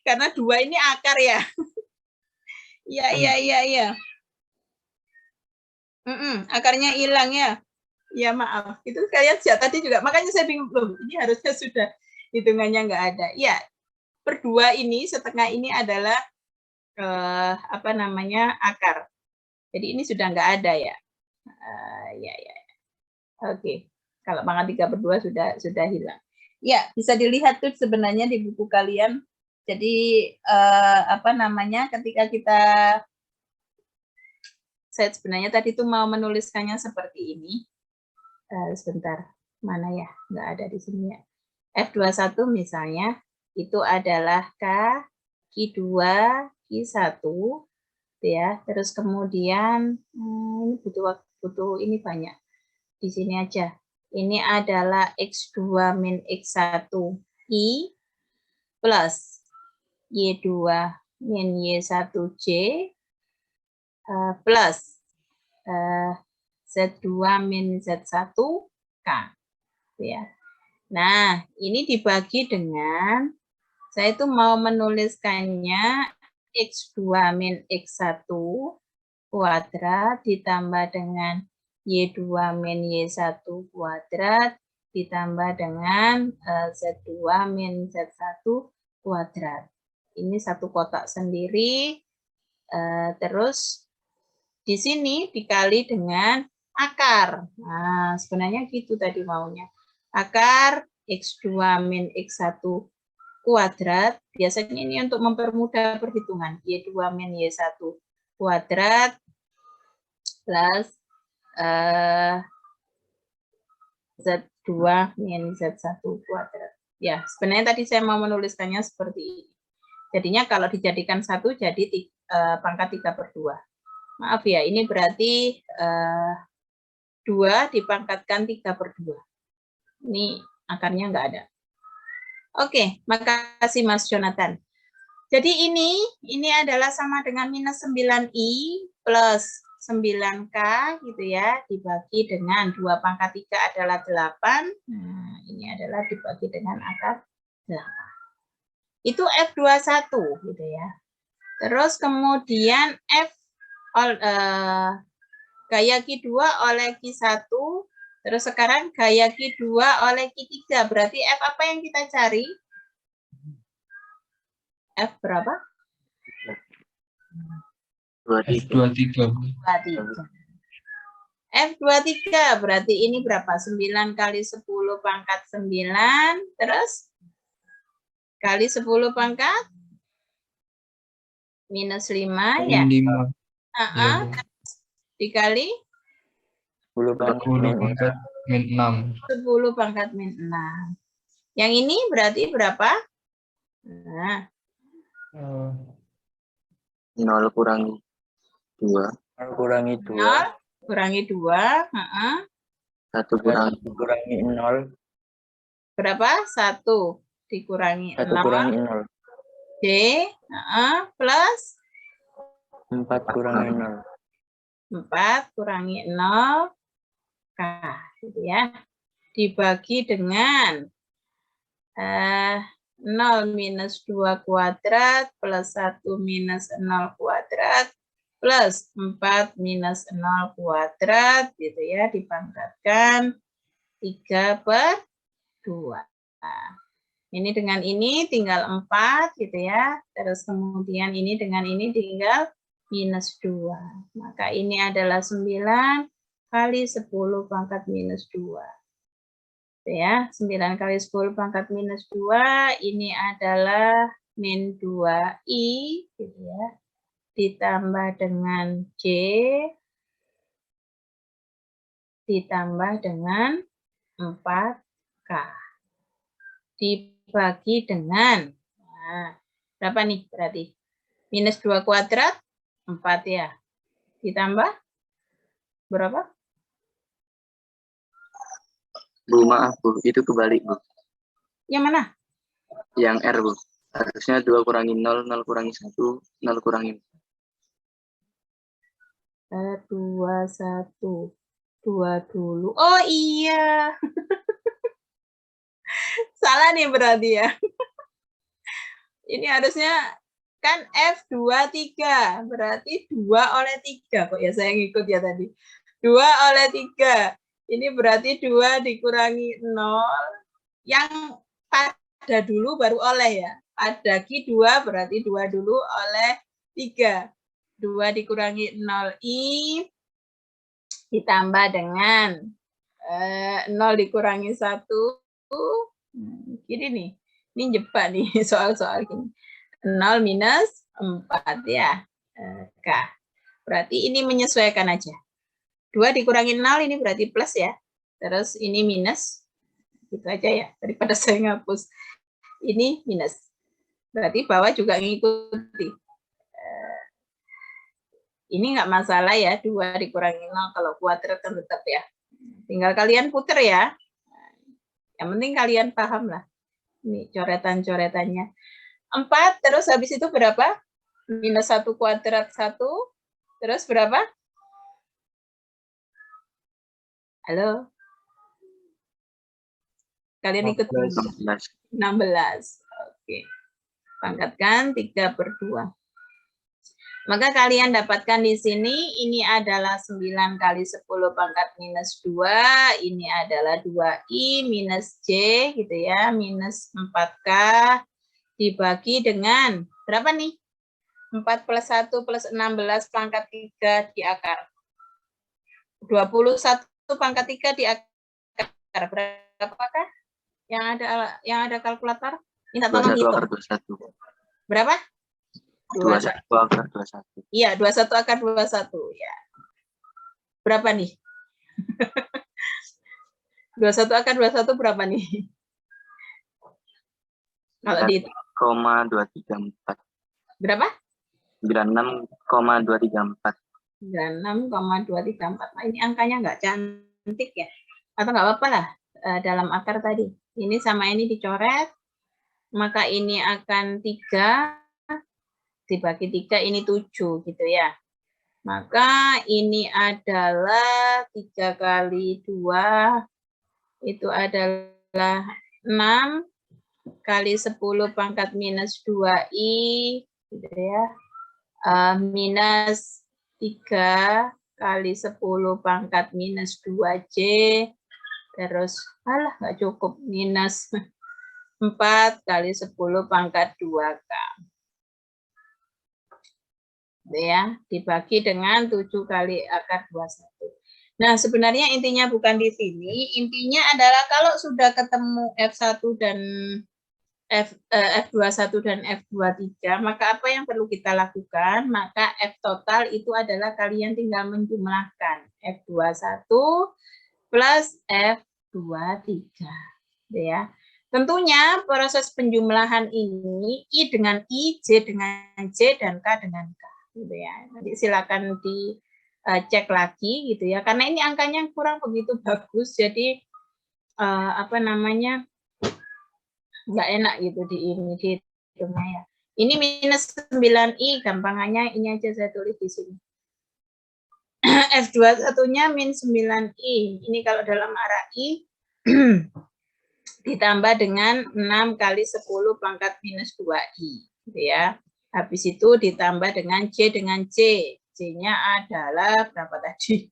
B: Karena 2 ini akar ya. Iya. Akarnya hilang ya. Ya maaf, itu kalian sejak tadi juga. Makanya saya bingung, loh, ini harusnya sudah hitungannya nggak ada. Ya, per 2 ini, setengah ini adalah apa namanya, akar. Jadi ini sudah nggak ada ya. Ya. Oke. Kalau pangkat 3/2 sudah hilang. Ya, bisa dilihat tuh sebenarnya di buku kalian. Jadi apa namanya, ketika saya sebenarnya tadi tuh mau menuliskannya seperti ini. Sebentar, mana ya? Nggak ada di sini ya. F21 misalnya, itu adalah K, Q2, Q1, ya. Terus kemudian, ini butuh ini banyak. Di sini aja. Ini adalah X2 min X1 I plus Y2 min Y1 J plus Z2 min Z1 K. Ya. Nah, ini dibagi dengan, saya itu mau menuliskannya X2 min X1 kuadrat ditambah dengan Y2 min Y1 kuadrat ditambah dengan Z2 min Z1 kuadrat. Ini satu kotak sendiri. Terus di sini dikali dengan akar. Nah, sebenarnya gitu tadi maunya. Akar X2 min X1 kuadrat. Biasanya ini untuk mempermudah perhitungan. Y2 min Y1 kuadrat plus Z2 min Z1 kuadrat. Ya, sebenarnya tadi saya mau menuliskannya seperti ini. Jadinya kalau dijadikan 1 jadi pangkat 3/2. Maaf ya, ini berarti 2 dipangkatkan 3/2. Ini akarnya nggak ada. Oke, makasih Mas Jonathan. Jadi ini adalah sama dengan minus 9i plus 9k gitu ya, dibagi dengan 2 pangkat 3 adalah 8. Nah, ini adalah dibagi dengan akar 8. Itu F21 gitu ya. Terus kemudian gaya Q2 oleh Q1. Terus sekarang gaya Q2 oleh Q3. Berarti F apa yang kita cari? F berapa?
E: 23.
B: 23. F23 berarti ini berapa? 9 kali 10 pangkat 9. Terus? Kali 10 pangkat? Minus 5 ya?
E: 5.
B: Dikali?
E: 10 pangkat min 6.
B: 10 pangkat min 6. Yang ini berarti berapa? Nah.
H: 0 kurangi 2.
I: 0 kurangi 2.
B: 0 kurangi 2.
H: 1 kurangi
I: 0.
B: Berapa? 1 dikurangi
I: 1 kurangi 0.
B: D. Plus?
I: 4 kurangi 0.
B: 4 kurangi 0. K. Gitu ya. Dibagi dengan 0 minus 2 kuadrat plus 1 minus 0 kuadrat plus 4 minus 0 kuadrat gitu ya, dipangkatkan 3/2. Nah, ini dengan ini tinggal 4 gitu ya, terus kemudian ini dengan ini tinggal minus 2. Maka ini adalah 9 kali 10 pangkat minus 2. Ya, 9 kali 10 pangkat minus 2 ini adalah min 2i gitu ya, ditambah dengan J ditambah dengan 4K dibagi dengan, nah, berapa nih berarti? Minus 2 kuadrat 4 ya, ditambah berapa?
H: Bu, maaf Bu, itu kebalik Bu.
B: Yang mana?
H: Yang R Bu. Harusnya 2 kurangi 0, 0 kurangi 1, 0 kurangi
B: 2, 1, 2 dulu. Oh iya. Salah nih berarti ya. Ini harusnya kan F23. Berarti 2 oleh 3. Kok ya saya ngikut ya tadi. 2 oleh 3. Ini berarti 2 dikurangi 0. Yang pada dulu baru oleh ya. Pada Q2 berarti 2 dulu oleh 3. 2 dikurangi 0i ditambah dengan 0 dikurangi 1. Gini nih. Ini jebak nih soal-soal gini. 0 minus 4 ya. K. Berarti ini menyesuaikan aja. 2 dikurangi 0 ini berarti plus ya. Terus ini minus. Gitu aja ya. Daripada saya ngapus. Ini minus. Berarti bawah juga ngikuti. Ini nggak masalah ya. 2 dikurangi 0 kalau kuadrat kan tetap ya. Tinggal kalian puter ya. Yang penting kalian paham lah. Ini coretan-coretannya. 4 terus habis itu berapa? Minus 1 kuadrat 1. Terus berapa? Halo? Kalian ikut
H: 16.
B: 16. Oke. Pangkatkan 3/2. Maka kalian dapatkan di sini, ini adalah 9 kali 10 pangkat minus 2. Ini adalah 2i minus J gitu ya. Minus 4K dibagi dengan, berapa nih? 4 plus 1 plus 16 pangkat 3 di akar. 21 pangkat 3 di akar berapakah? Yang ada kalkulator? Minta tolong
H: 21
B: hitung.
H: akar 21.
B: Berapa?
H: 21 akar 21.
B: Iya, 21 akar 21 ya. Berapa nih? 21 akar 21 berapa nih? Kalau di
H: 96,234.
B: berapa?
H: 96,234.
B: 96,234. Nah, ini angkanya nggak cantik ya. Atau nggak apa-apa lah dalam akar tadi. Ini sama ini dicoret. Maka ini akan 3 dibagi 3, ini 7 gitu ya. Maka ini adalah 3 kali 2 itu adalah 6 kali 10 pangkat minus 2i gitu ya. Minus 3 kali 10 pangkat minus 2j, terus alah nggak cukup, minus 4 kali 10 pangkat 2k. Ya, dibagi dengan 7 kali akar 21. Nah, sebenarnya intinya bukan di sini. Intinya adalah kalau sudah ketemu F1 dan F21 dan F23, maka apa yang perlu kita lakukan? Maka F total itu adalah kalian tinggal menjumlahkan F21 plus F23. Ya. Tentunya proses penjumlahan ini I dengan I, J dengan J, dan K dengan K. Gitu ya. Nanti silakan dicek lagi gitu ya. Karena ini angkanya kurang begitu bagus, jadi nggak enak gitu dihitungnya ya. Ini minus 9i, gampangannya ini aja saya tulis di sini. F21-nya min 9i. Ini kalau dalam arah I ditambah dengan 6 kali 10 pangkat minus 2i gitu ya. Habis itu ditambah dengan J dengan J. J-nya adalah berapa tadi?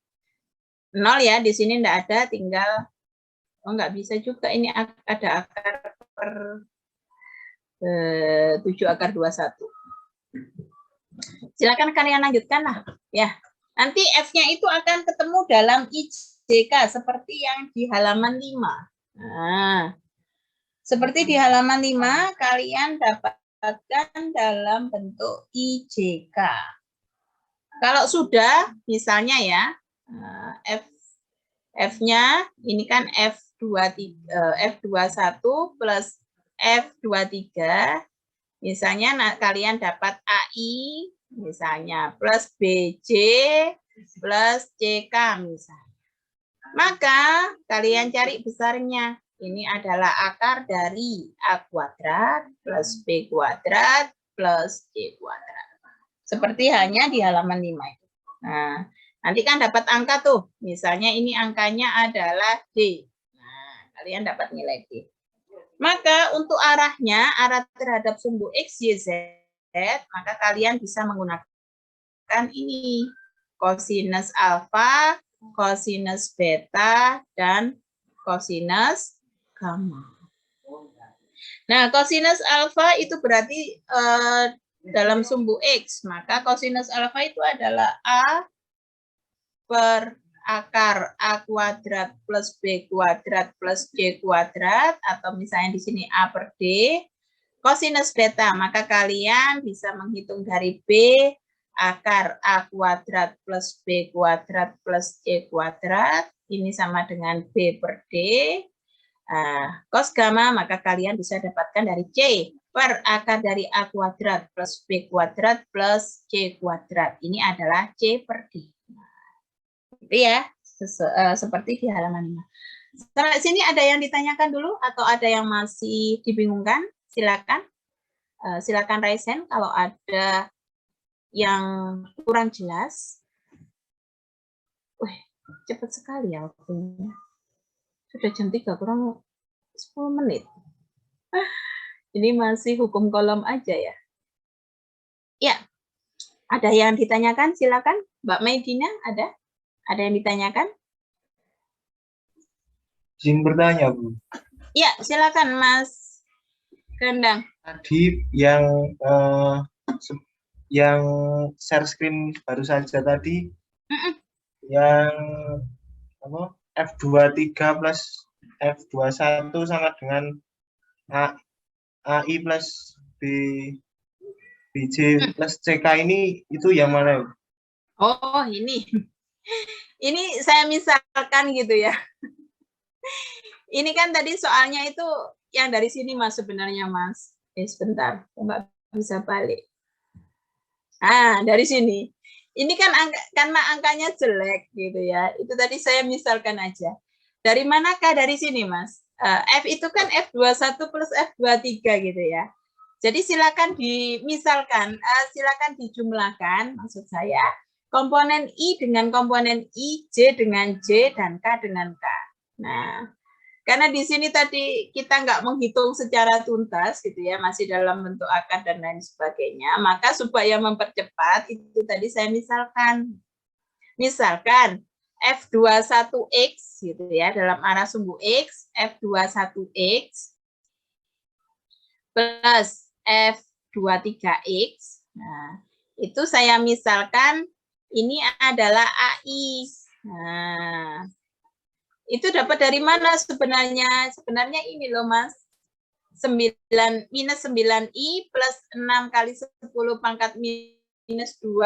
B: 0 ya, di sini enggak ada, tinggal nggak bisa juga, ini ada akar per 7 akar 21. Silakan kalian lanjutkan lah ya. Nanti F-nya itu akan ketemu dalam IJK seperti yang di halaman 5. Nah, seperti di halaman 5 kalian dapatkan dalam bentuk IJK. Kalau sudah misalnya ya F-nya ini kan F21 plus F23, misalnya kalian dapat AI misalnya plus BJ plus CK misalnya. Maka kalian cari besarnya. Ini adalah akar dari A kuadrat plus B kuadrat plus C kuadrat. Seperti hanya di halaman 5 itu. Nah, nanti kan dapat angka tuh. Misalnya ini angkanya adalah D. Nah, kalian dapat nilai D. Maka untuk arahnya, arah terhadap sumbu X, Y, Z, maka kalian bisa menggunakan ini. Kosinus alfa, kosinus beta, dan kosinus gamma. Nah, kosinus alfa itu berarti dalam sumbu X. Maka kosinus alfa itu adalah A per akar A kuadrat plus B kuadrat plus C kuadrat, atau misalnya di sini A per D. Kosinus beta, maka kalian bisa menghitung dari B akar A kuadrat plus B kuadrat plus C kuadrat. Ini sama dengan B per D. Cos gamma, maka kalian bisa dapatkan dari C per akar dari A kuadrat plus B kuadrat plus C kuadrat. Ini adalah C per D. Itu ya, seperti di halaman 5. Sampai sini ada yang ditanyakan dulu atau ada yang masih dibingungkan? Silakan. Silakan raise hand kalau ada yang kurang jelas. Wih, cepat sekali ya waktunya. Sudah jam 3 kurang 10 menit. Ini masih hukum kolom aja ya. Ya, ada yang ditanyakan? Silakan. Mbak Maidina, ada? Ada yang ditanyakan?
J: Izin bertanya, Bu.
B: Ya, silakan Mas Kendang.
J: Tadi yang share screen baru saja tadi, yang apa? F23 plus F21 sama dengan AI plus BJ plus CK ini itu yang mana?
B: Oh, ini. Ini saya misalkan gitu ya. Ini kan tadi soalnya itu yang dari sini Mas sebenarnya Mas. Sebentar, Mbak bisa balik. Dari sini. Ini kan karena angkanya jelek gitu ya. Itu tadi saya misalkan aja. Dari manakah dari sini Mas? F itu kan F21 plus F23 gitu ya. Jadi silakan dimisalkan, silakan dijumlahkan maksud saya. Komponen I dengan komponen I, J dengan J, dan K dengan K. Nah, karena di sini tadi kita nggak menghitung secara tuntas, gitu ya, masih dalam bentuk akar dan lain sebagainya, maka supaya mempercepat, itu tadi saya misalkan F21X, gitu ya, dalam arah sumbu X, F21X, plus F23X, nah, itu saya misalkan, ini adalah AI. Nah, itu dapat dari mana sebenarnya? Sebenarnya ini loh Mas. 9 I plus 6 kali 10 pangkat minus 2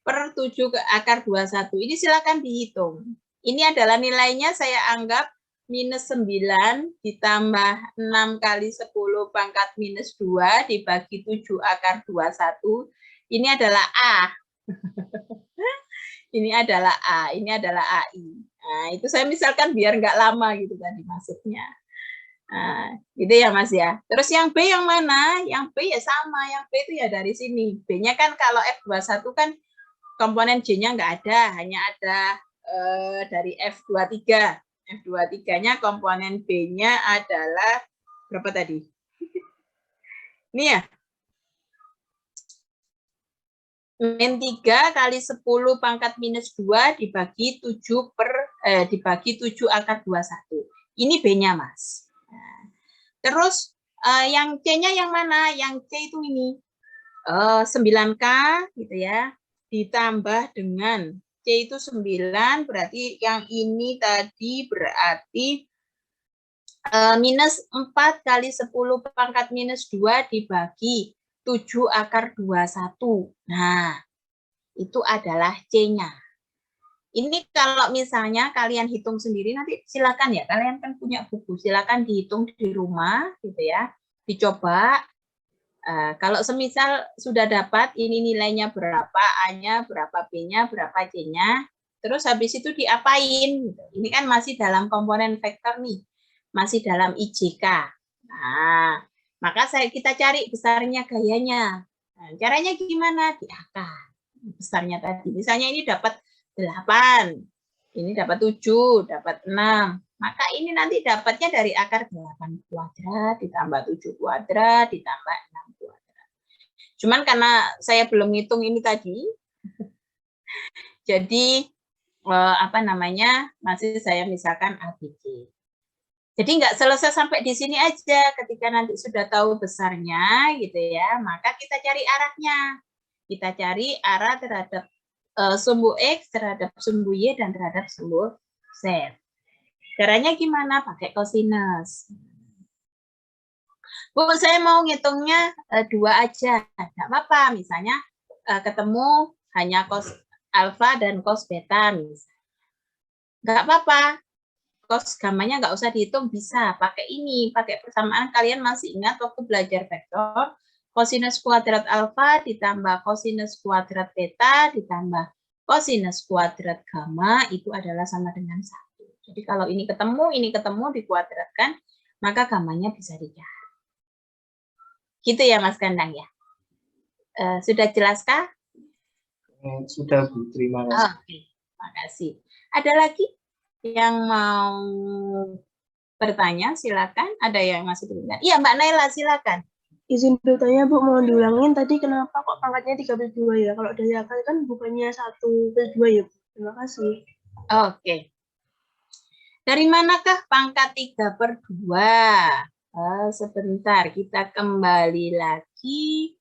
B: per 7 ke akar 21. Ini silakan dihitung. Ini adalah nilainya saya anggap minus 9 ditambah 6 kali 10 pangkat minus 2 dibagi 7 akar 21. Ini adalah A. Ini adalah A, ini adalah AI. Nah, itu saya misalkan biar nggak lama gitu tadi maksudnya. Nah, gitu ya Mas ya. Terus yang B yang mana? Yang B ya sama, yang B itu ya dari sini. B-nya kan kalau F21 kan komponen J-nya nggak ada, hanya ada dari F23. F23-nya komponen B-nya adalah berapa tadi? Ini ya. Min 3 kali 10 pangkat minus 2 dibagi 7 dibagi 7 akar 21. Ini B-nya, Mas. Nah, terus yang C-nya yang mana? Yang C itu ini. 9K gitu ya. Ditambah dengan C itu 9, berarti yang ini tadi berarti minus 4 kali 10 pangkat minus 2 dibagi 7 akar 21. Nah, itu adalah C-nya. Ini kalau misalnya kalian hitung sendiri, nanti silakan ya, kalian kan punya buku, silakan dihitung di rumah, gitu ya, dicoba. Kalau semisal sudah dapat, ini nilainya berapa, A-nya, berapa B-nya, berapa C-nya, terus habis itu diapain? Ini kan masih dalam komponen vektor nih, masih dalam IJK. Nah, maka kita cari besarnya gayanya. Nah, caranya gimana? Di akar. Besarnya tadi. Misalnya ini dapat 8. Ini dapat 7, dapat 6. Maka ini nanti dapatnya dari akar 8 kuadrat, ditambah 7 kuadrat, ditambah 6 kuadrat. Cuman karena saya belum ngitung ini tadi, jadi masih saya misalkan ABC. Jadi nggak selesai sampai di sini aja. Ketika nanti sudah tahu besarnya, gitu ya, maka kita cari arahnya. Kita cari arah terhadap sumbu X, terhadap sumbu Y, dan terhadap sumbu Z. Caranya gimana? Pakai kosinus. Bu, saya mau ngitungnya 2 aja. Nggak apa-apa. Misalnya ketemu hanya cos alfa dan cos beta. Misalnya. Nggak apa-apa. Cos gamanya nggak usah dihitung, bisa pakai ini, pakai persamaan. Kalian masih ingat waktu belajar vektor, kosinus kuadrat alfa ditambah kosinus kuadrat beta ditambah kosinus kuadrat gamma itu adalah sama dengan 1. Jadi kalau ini ketemu dikuadratkan, maka gammanya bisa dicari. Gitu ya Mas Gandang ya. Sudah jelaskah?
J: Sudah Bu, terima kasih.
B: Oke, makasih. Ada lagi yang mau bertanya, silakan. Ada yang masih bertanya? Iya, Mbak Naila, silakan.
C: Izin bertanya, Bu, mau diulangin tadi kenapa kok pangkatnya 3/2 ya? Kalau dari akar kan bukannya 1/2 ya, Bu. Terima kasih.
B: Oke. Dari manakah pangkat 3/2? Sebentar, kita kembali lagi.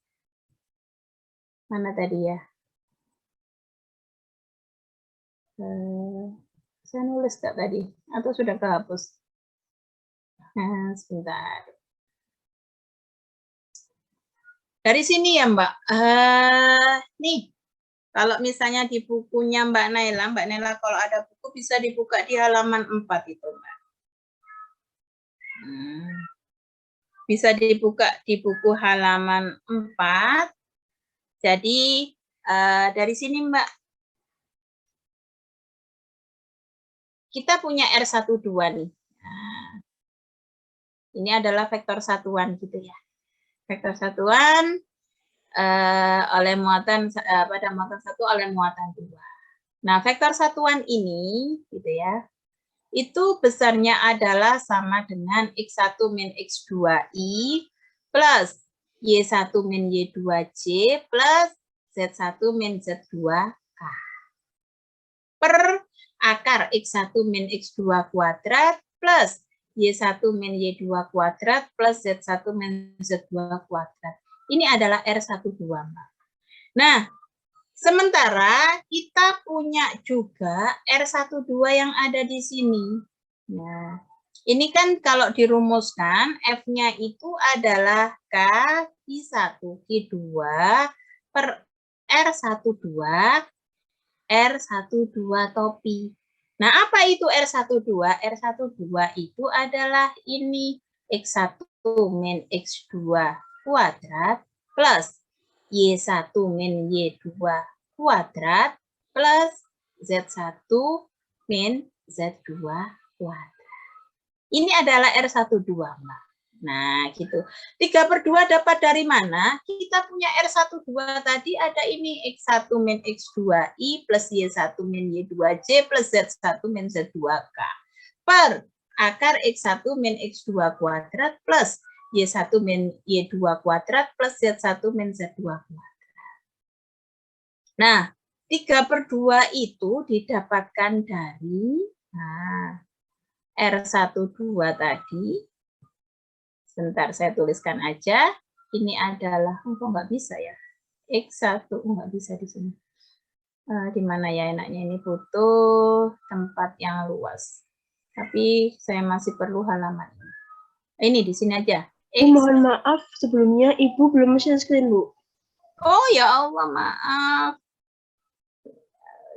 B: Mana tadi ya? Saya nulis nggak tadi? Atau sudah kehapus? Nah, sebentar. Dari sini ya Mbak. Nih, kalau misalnya di bukunya Mbak Naila kalau ada buku bisa dibuka di halaman 4 itu Mbak. Bisa dibuka di buku halaman 4. Jadi dari sini Mbak, kita punya R12 nih. Nah, ini adalah vektor satuan gitu ya. Vektor satuan oleh muatan pada muatan 1 oleh muatan 2. Nah, vektor satuan ini gitu ya. Itu besarnya adalah sama dengan X1 min X2I plus Y1 min Y2J plus Z1 min Z2K per akar X1 min X2 kuadrat plus Y1 min Y2 kuadrat plus Z1 min Z2 kuadrat. Ini adalah R12, Mbak. Nah, sementara kita punya juga R12 yang ada di sini. Nah, ini kan kalau dirumuskan, F-nya itu adalah K-I1, Q2 per R12, R12 topi. Nah, apa itu R12? R12 itu adalah ini, X1 min X2 kuadrat plus Y1 min Y2 kuadrat plus Z1 min Z2 kuadrat. Ini adalah R12, Mbak. Nah, gitu. 3/2 dapat dari mana? Kita punya R12 tadi ada ini X1 min X2I plus Y1 min Y2J plus Z1 min Z2K per akar X1 min X2 kuadrat plus Y1 min Y2 kuadrat plus Z1 min Z2 kuadrat. Nah, 3/2 itu didapatkan dari R12 tadi. Sebentar, saya tuliskan aja. Ini adalah, kok nggak bisa ya? X1, nggak bisa di sini. Di mana ya enaknya ini? Butuh tempat yang luas. Tapi saya masih perlu halaman ini. Ini di sini aja.
C: Mohon maaf sebelumnya, Ibu belum share screen, Bu.
B: Oh ya Allah, maaf.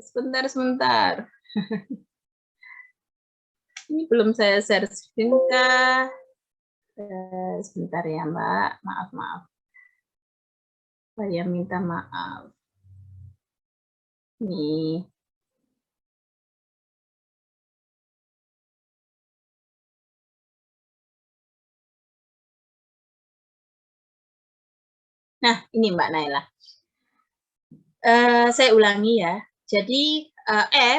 B: Sebentar. Ini belum saya share screen kah? Sebentar ya Mbak, maaf. Saya minta maaf. Nih. Nah, ini Mbak Naila. Saya ulangi ya. Jadi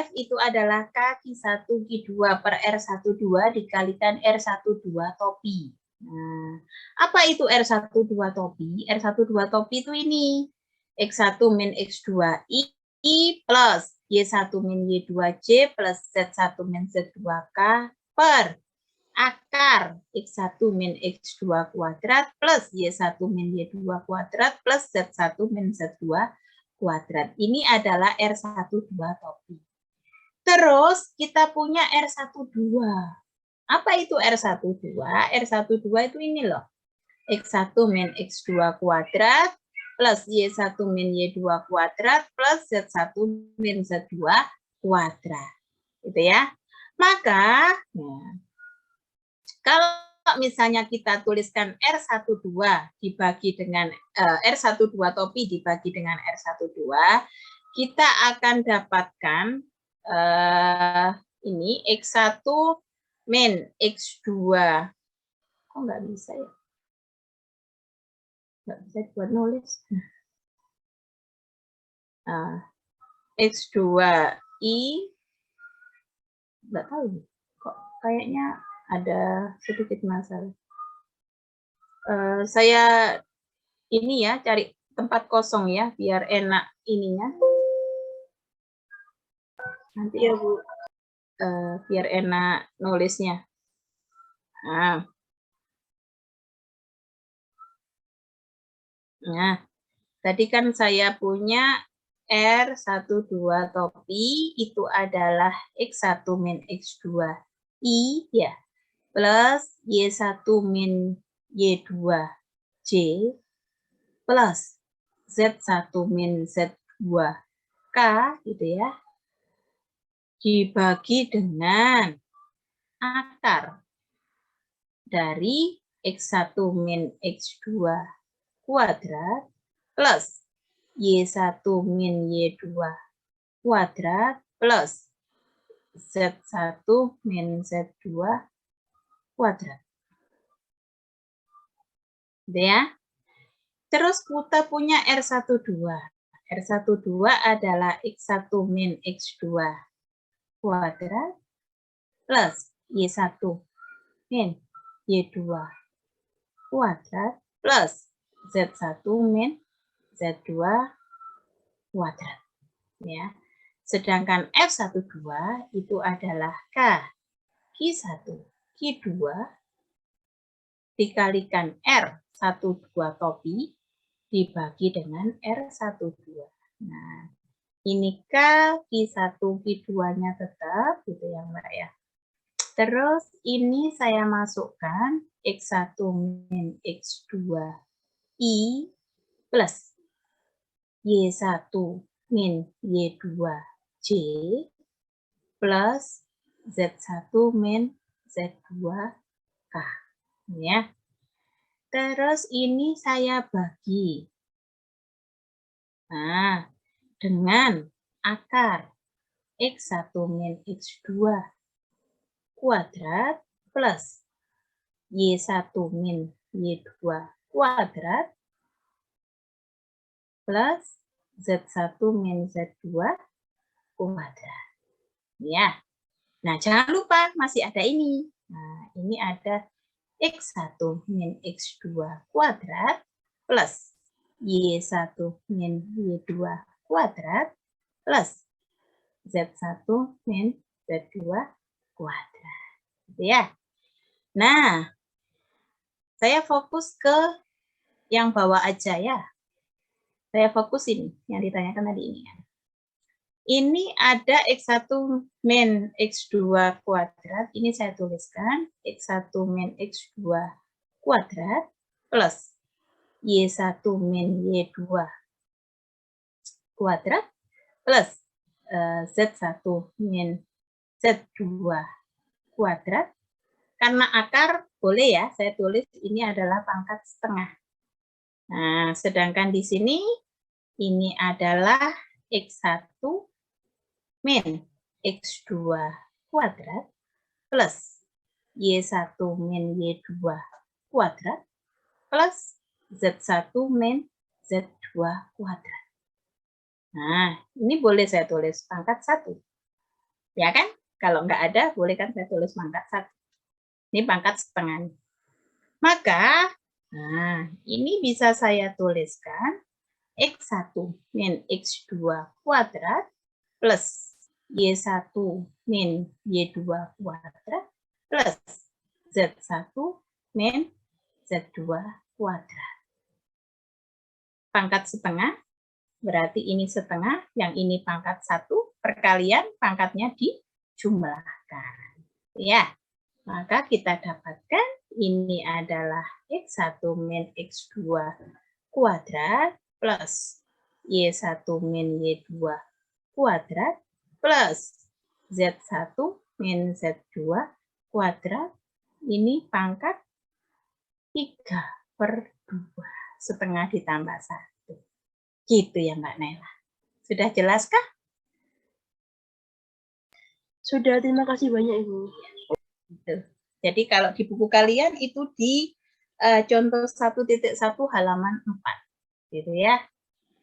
B: F itu adalah K-1 Q2 per R12 dikalikan R12 topi. Nah, apa itu R12 topi? R12 topi itu ini. X1 min X2I plus Y1 min Y2J plus Z1 min Z2K per akar X1 min X2 kuadrat plus Y1 min Y2 kuadrat plus Z1 min Z2 kuadrat. Ini adalah R12 topi. Terus kita punya R12. Apa itu R12? R12 itu ini loh. X1 min X2 kuadrat plus Y1 min Y2 kuadrat plus Z1 min Z2 kuadrat. Gitu ya. Maka, kalau misalnya kita tuliskan R12 dibagi dengan R12 topi dibagi dengan R12, kita akan dapatkan ini X1 min X2. Kok nggak bisa ya? Nggak bisa buat nulis. X2I, nggak tahu. Kok kayaknya ada sedikit masalah. Saya ini ya cari tempat kosong ya biar enak ininya. Nanti ya Bu, biar enak nulisnya. Nah, tadi kan saya punya R12 topi itu adalah X1 min X2 I ya, plus Y1 min Y2 J plus Z1 min Z2 K gitu ya, dibagi dengan akar dari X1 min X2 kuadrat plus Y1 min Y2 kuadrat plus Z1 min Z2 kuadrat. Gitu ya. Terus kita punya R12. R12 adalah X1 min X2 kuadrat plus Y1 min Y2 kuadrat plus Z1 min Z2 kuadrat. Ya. Sedangkan F12 itu adalah K Q1 Q2 dikalikan R12 topi dibagi dengan R12. Nah, ini K Q1 Q2-nya tetap gitu ya Mbak ya. Terus ini saya masukkan X1 min X2 I plus Y1 min Y2 J plus Z1 min Z2 K. Ya. Terus ini saya bagi. Nah, dengan akar X1 min X2 kuadrat plus Y1 min Y2 kuadrat plus Z1 min Z2 kuadrat. Ya. Nah, jangan lupa masih ada ini. Nah, ini ada X1 min X2 kuadrat plus Y1 min Y2 kuadrat plus Z1 min Z2 kuadrat. Gitu ya. Nah, saya fokus ke yang bawah aja ya. Saya fokus ini, yang ditanyakan tadi ini. Ini ada X1 min X2 kuadrat, ini saya tuliskan, X1 min X2 kuadrat, plus Y1 min Y2 kuadrat, plus Z1 min Z2 kuadrat. Karena akar, boleh ya, saya tulis ini adalah pangkat setengah. Nah, sedangkan di sini, ini adalah X1 min X2 kuadrat plus Y1 min Y2 kuadrat plus Z1 min Z2 kuadrat. Nah, ini boleh saya tulis pangkat 1. Ya kan? Kalau nggak ada, boleh kan saya tulis pangkat 1. Ini pangkat setengah. Maka, nah, ini bisa saya tuliskan X1 min X2 kuadrat plus Y1 min Y2 kuadrat plus Z1 min Z2 kuadrat. Pangkat setengah, berarti ini setengah, yang ini pangkat 1, perkalian pangkatnya dijumlahkan. Ya, maka kita dapatkan ini adalah X1 min X2 kuadrat plus Y1 min Y2 kuadrat plus Z1 min Z2 kuadrat. Ini pangkat 3/2. Setengah ditambah 1. Gitu ya Mbak Nela. Sudah jelaskah?
C: Sudah, terima kasih banyak Ibu.
B: Gitu. Jadi kalau di buku kalian itu di contoh 1.1 halaman 4. Gitu ya.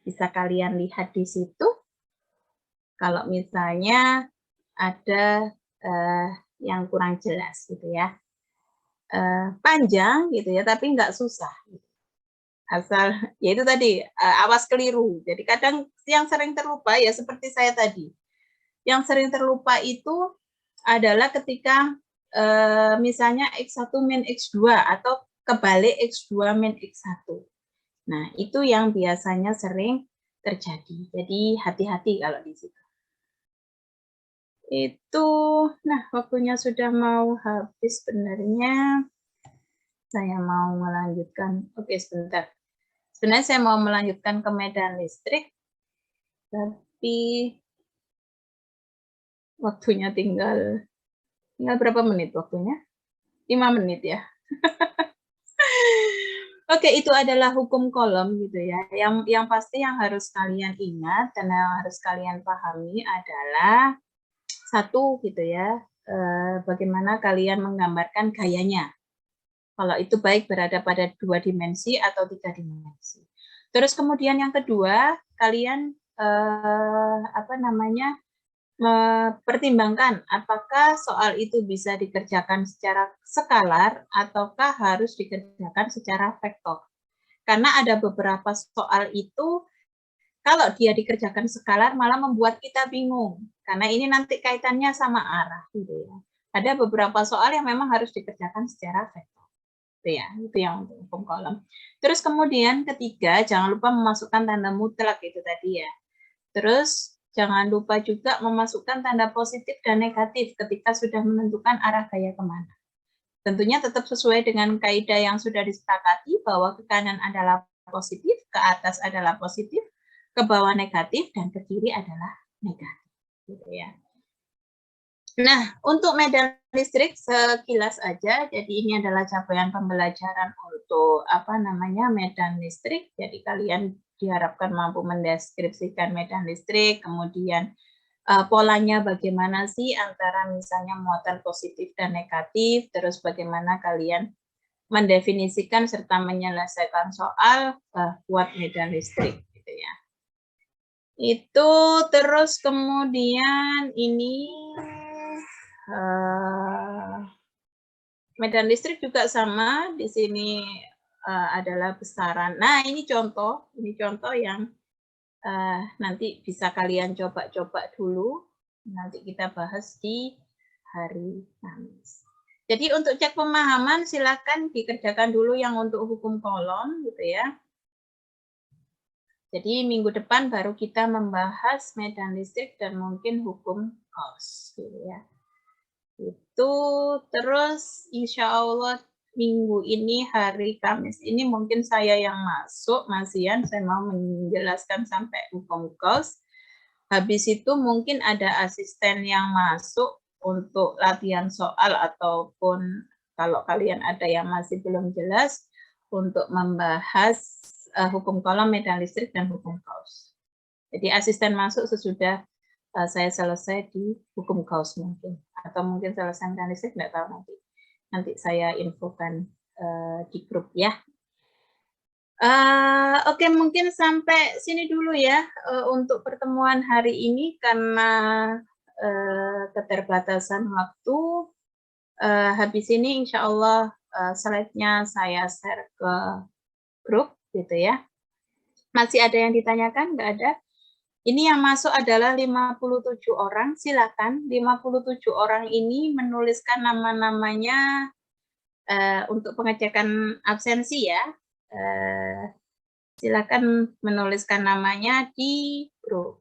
B: Bisa kalian lihat di situ. Kalau misalnya ada yang kurang jelas gitu ya. Panjang gitu ya, tapi nggak susah. Asal, ya itu tadi, awas keliru. Jadi kadang yang sering terlupa ya seperti saya tadi. Yang sering terlupa itu adalah ketika misalnya X1 min X2 atau kebalik X2 min X1. Nah, itu yang biasanya sering terjadi. Jadi hati-hati kalau di situ. Itu, nah waktunya sudah mau habis sebenarnya. Saya mau melanjutkan, oke sebentar. Sebenarnya saya mau melanjutkan ke medan listrik, tapi waktunya tinggal berapa menit waktunya? 5 menit ya. Oke, itu adalah hukum kolom gitu ya. Yang pasti yang harus kalian ingat dan yang harus kalian pahami adalah satu gitu ya, bagaimana kalian menggambarkan gayanya. Kalau itu baik berada pada 2 dimensi atau 3 dimensi. Terus kemudian yang kedua, kalian mempertimbangkan apakah soal itu bisa dikerjakan secara skalar ataukah harus dikerjakan secara vektor. Karena ada beberapa soal itu kalau dia dikerjakan skalar malah membuat kita bingung. Karena ini nanti kaitannya sama arah gitu ya. Ada beberapa soal yang memang harus dikerjakan secara vektor. Itu yang untuk hukum kolom. Terus kemudian ketiga, jangan lupa memasukkan tanda mutlak itu tadi ya. Terus jangan lupa juga memasukkan tanda positif dan negatif ketika sudah menentukan arah gaya kemana. Tentunya tetap sesuai dengan kaidah yang sudah disepakati bahwa ke kanan adalah positif, ke atas adalah positif, ke bawah negatif, dan ke kiri adalah negatif. Gitu ya. Nah, untuk medan listrik sekilas aja, jadi ini adalah capaian pembelajaran untuk medan listrik. Jadi kalian diharapkan mampu mendeskripsikan medan listrik, kemudian polanya bagaimana sih antara misalnya muatan positif dan negatif, terus bagaimana kalian mendefinisikan serta menyelesaikan soal buat medan listrik gitu ya. Itu terus kemudian ini medan listrik juga sama, di sini adalah besaran. Nah, ini contoh yang nanti bisa kalian coba-coba dulu. Nanti kita bahas di hari Kamis. Jadi untuk cek pemahaman silakan dikerjakan dulu yang untuk hukum kolom gitu ya. Jadi minggu depan baru kita membahas medan listrik dan mungkin hukum Gauss gitu ya. Itu terus insya Allah minggu ini hari Kamis ini mungkin saya yang masuk, Mas Ian, saya mau menjelaskan sampai hukum Gauss. Habis itu mungkin ada asisten yang masuk untuk latihan soal ataupun kalau kalian ada yang masih belum jelas untuk membahas hukum kolom, medan listrik, dan hukum Gauss. Jadi asisten masuk sesudah saya selesai di hukum Gauss mungkin. Atau mungkin selesai medan listrik, nggak tahu nanti. Nanti saya infokan di grup ya. Oke, mungkin sampai sini dulu ya untuk pertemuan hari ini karena keterbatasan waktu. Habis ini insya Allah slide-nya saya share ke grup gitu ya. Masih ada yang ditanyakan? Nggak ada? Ini yang masuk adalah 57 orang. Silakan 57 orang ini menuliskan nama-namanya untuk pengecekan absensi ya. Silakan menuliskan namanya di grup.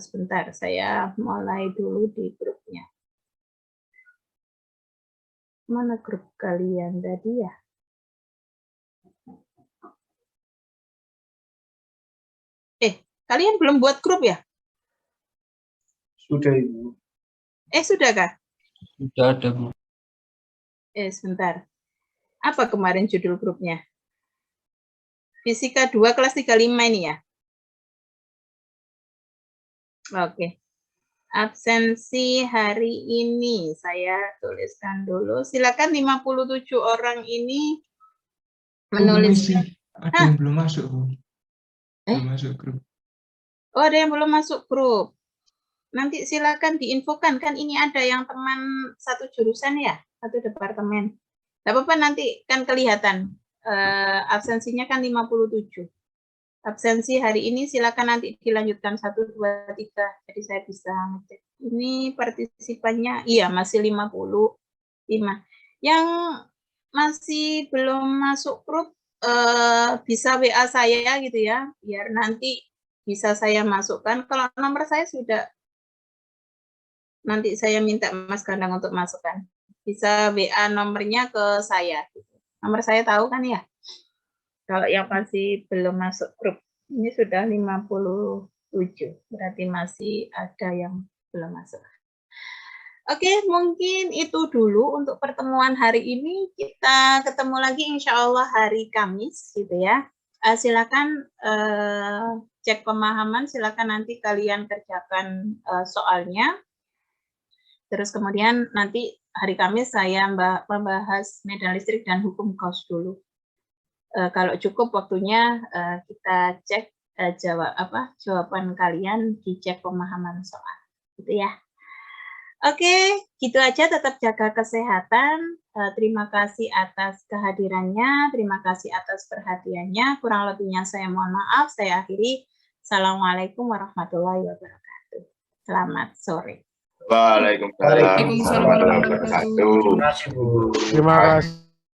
B: Sebentar, saya mulai dulu di grupnya. Mana grup kalian tadi ya? Kalian belum buat grup ya?
J: Sudah, Ibu.
B: Sudah kah?
E: Sudah ada, Bu.
B: Sebentar. Apa kemarin judul grupnya? Fisika 2 kelas 35 ini ya? Oke. Absensi hari ini saya tuliskan dulu. Silakan 57 orang ini menuliskan.
E: Ada yang belum masuk, Bu. Belum masuk grup.
B: Oh, ada yang belum masuk grup. Nanti silakan diinfokan, kan ini ada yang teman satu jurusan ya, satu departemen. Tidak apa-apa, nanti kan kelihatan. Absensinya kan 57. Absensi hari ini silakan nanti dilanjutkan 1, 2, 3. Jadi saya bisa ngecek. Ini partisipannya, iya masih 55. Yang masih belum masuk grup, bisa WA saya gitu ya, biar nanti bisa saya masukkan. Kalau nomor saya sudah, nanti saya minta Mas Gandang untuk masukkan. Bisa WA nomornya ke saya. Nomor saya tahu kan ya? Kalau yang masih belum masuk grup, ini sudah 57, berarti masih ada yang belum masuk. Oke, mungkin itu dulu untuk pertemuan hari ini. Kita ketemu lagi insya Allah hari Kamis, gitu ya. Silakan cek pemahaman, silakan nanti kalian kerjakan soalnya. Terus kemudian nanti hari Kamis saya membahas medan listrik dan hukum Gauss dulu. Kalau cukup waktunya kita cek jawaban kalian, dicek pemahaman soal, gitu ya. Oke, gitu aja. Tetap jaga kesehatan. Terima kasih atas kehadirannya, terima kasih atas perhatiannya. Kurang lebihnya saya mohon maaf. Saya akhiri. Assalamualaikum warahmatullahi wabarakatuh. Selamat sore.
K: Waalaikumsalam warahmatullahi wabarakatuh.
L: Terima kasih.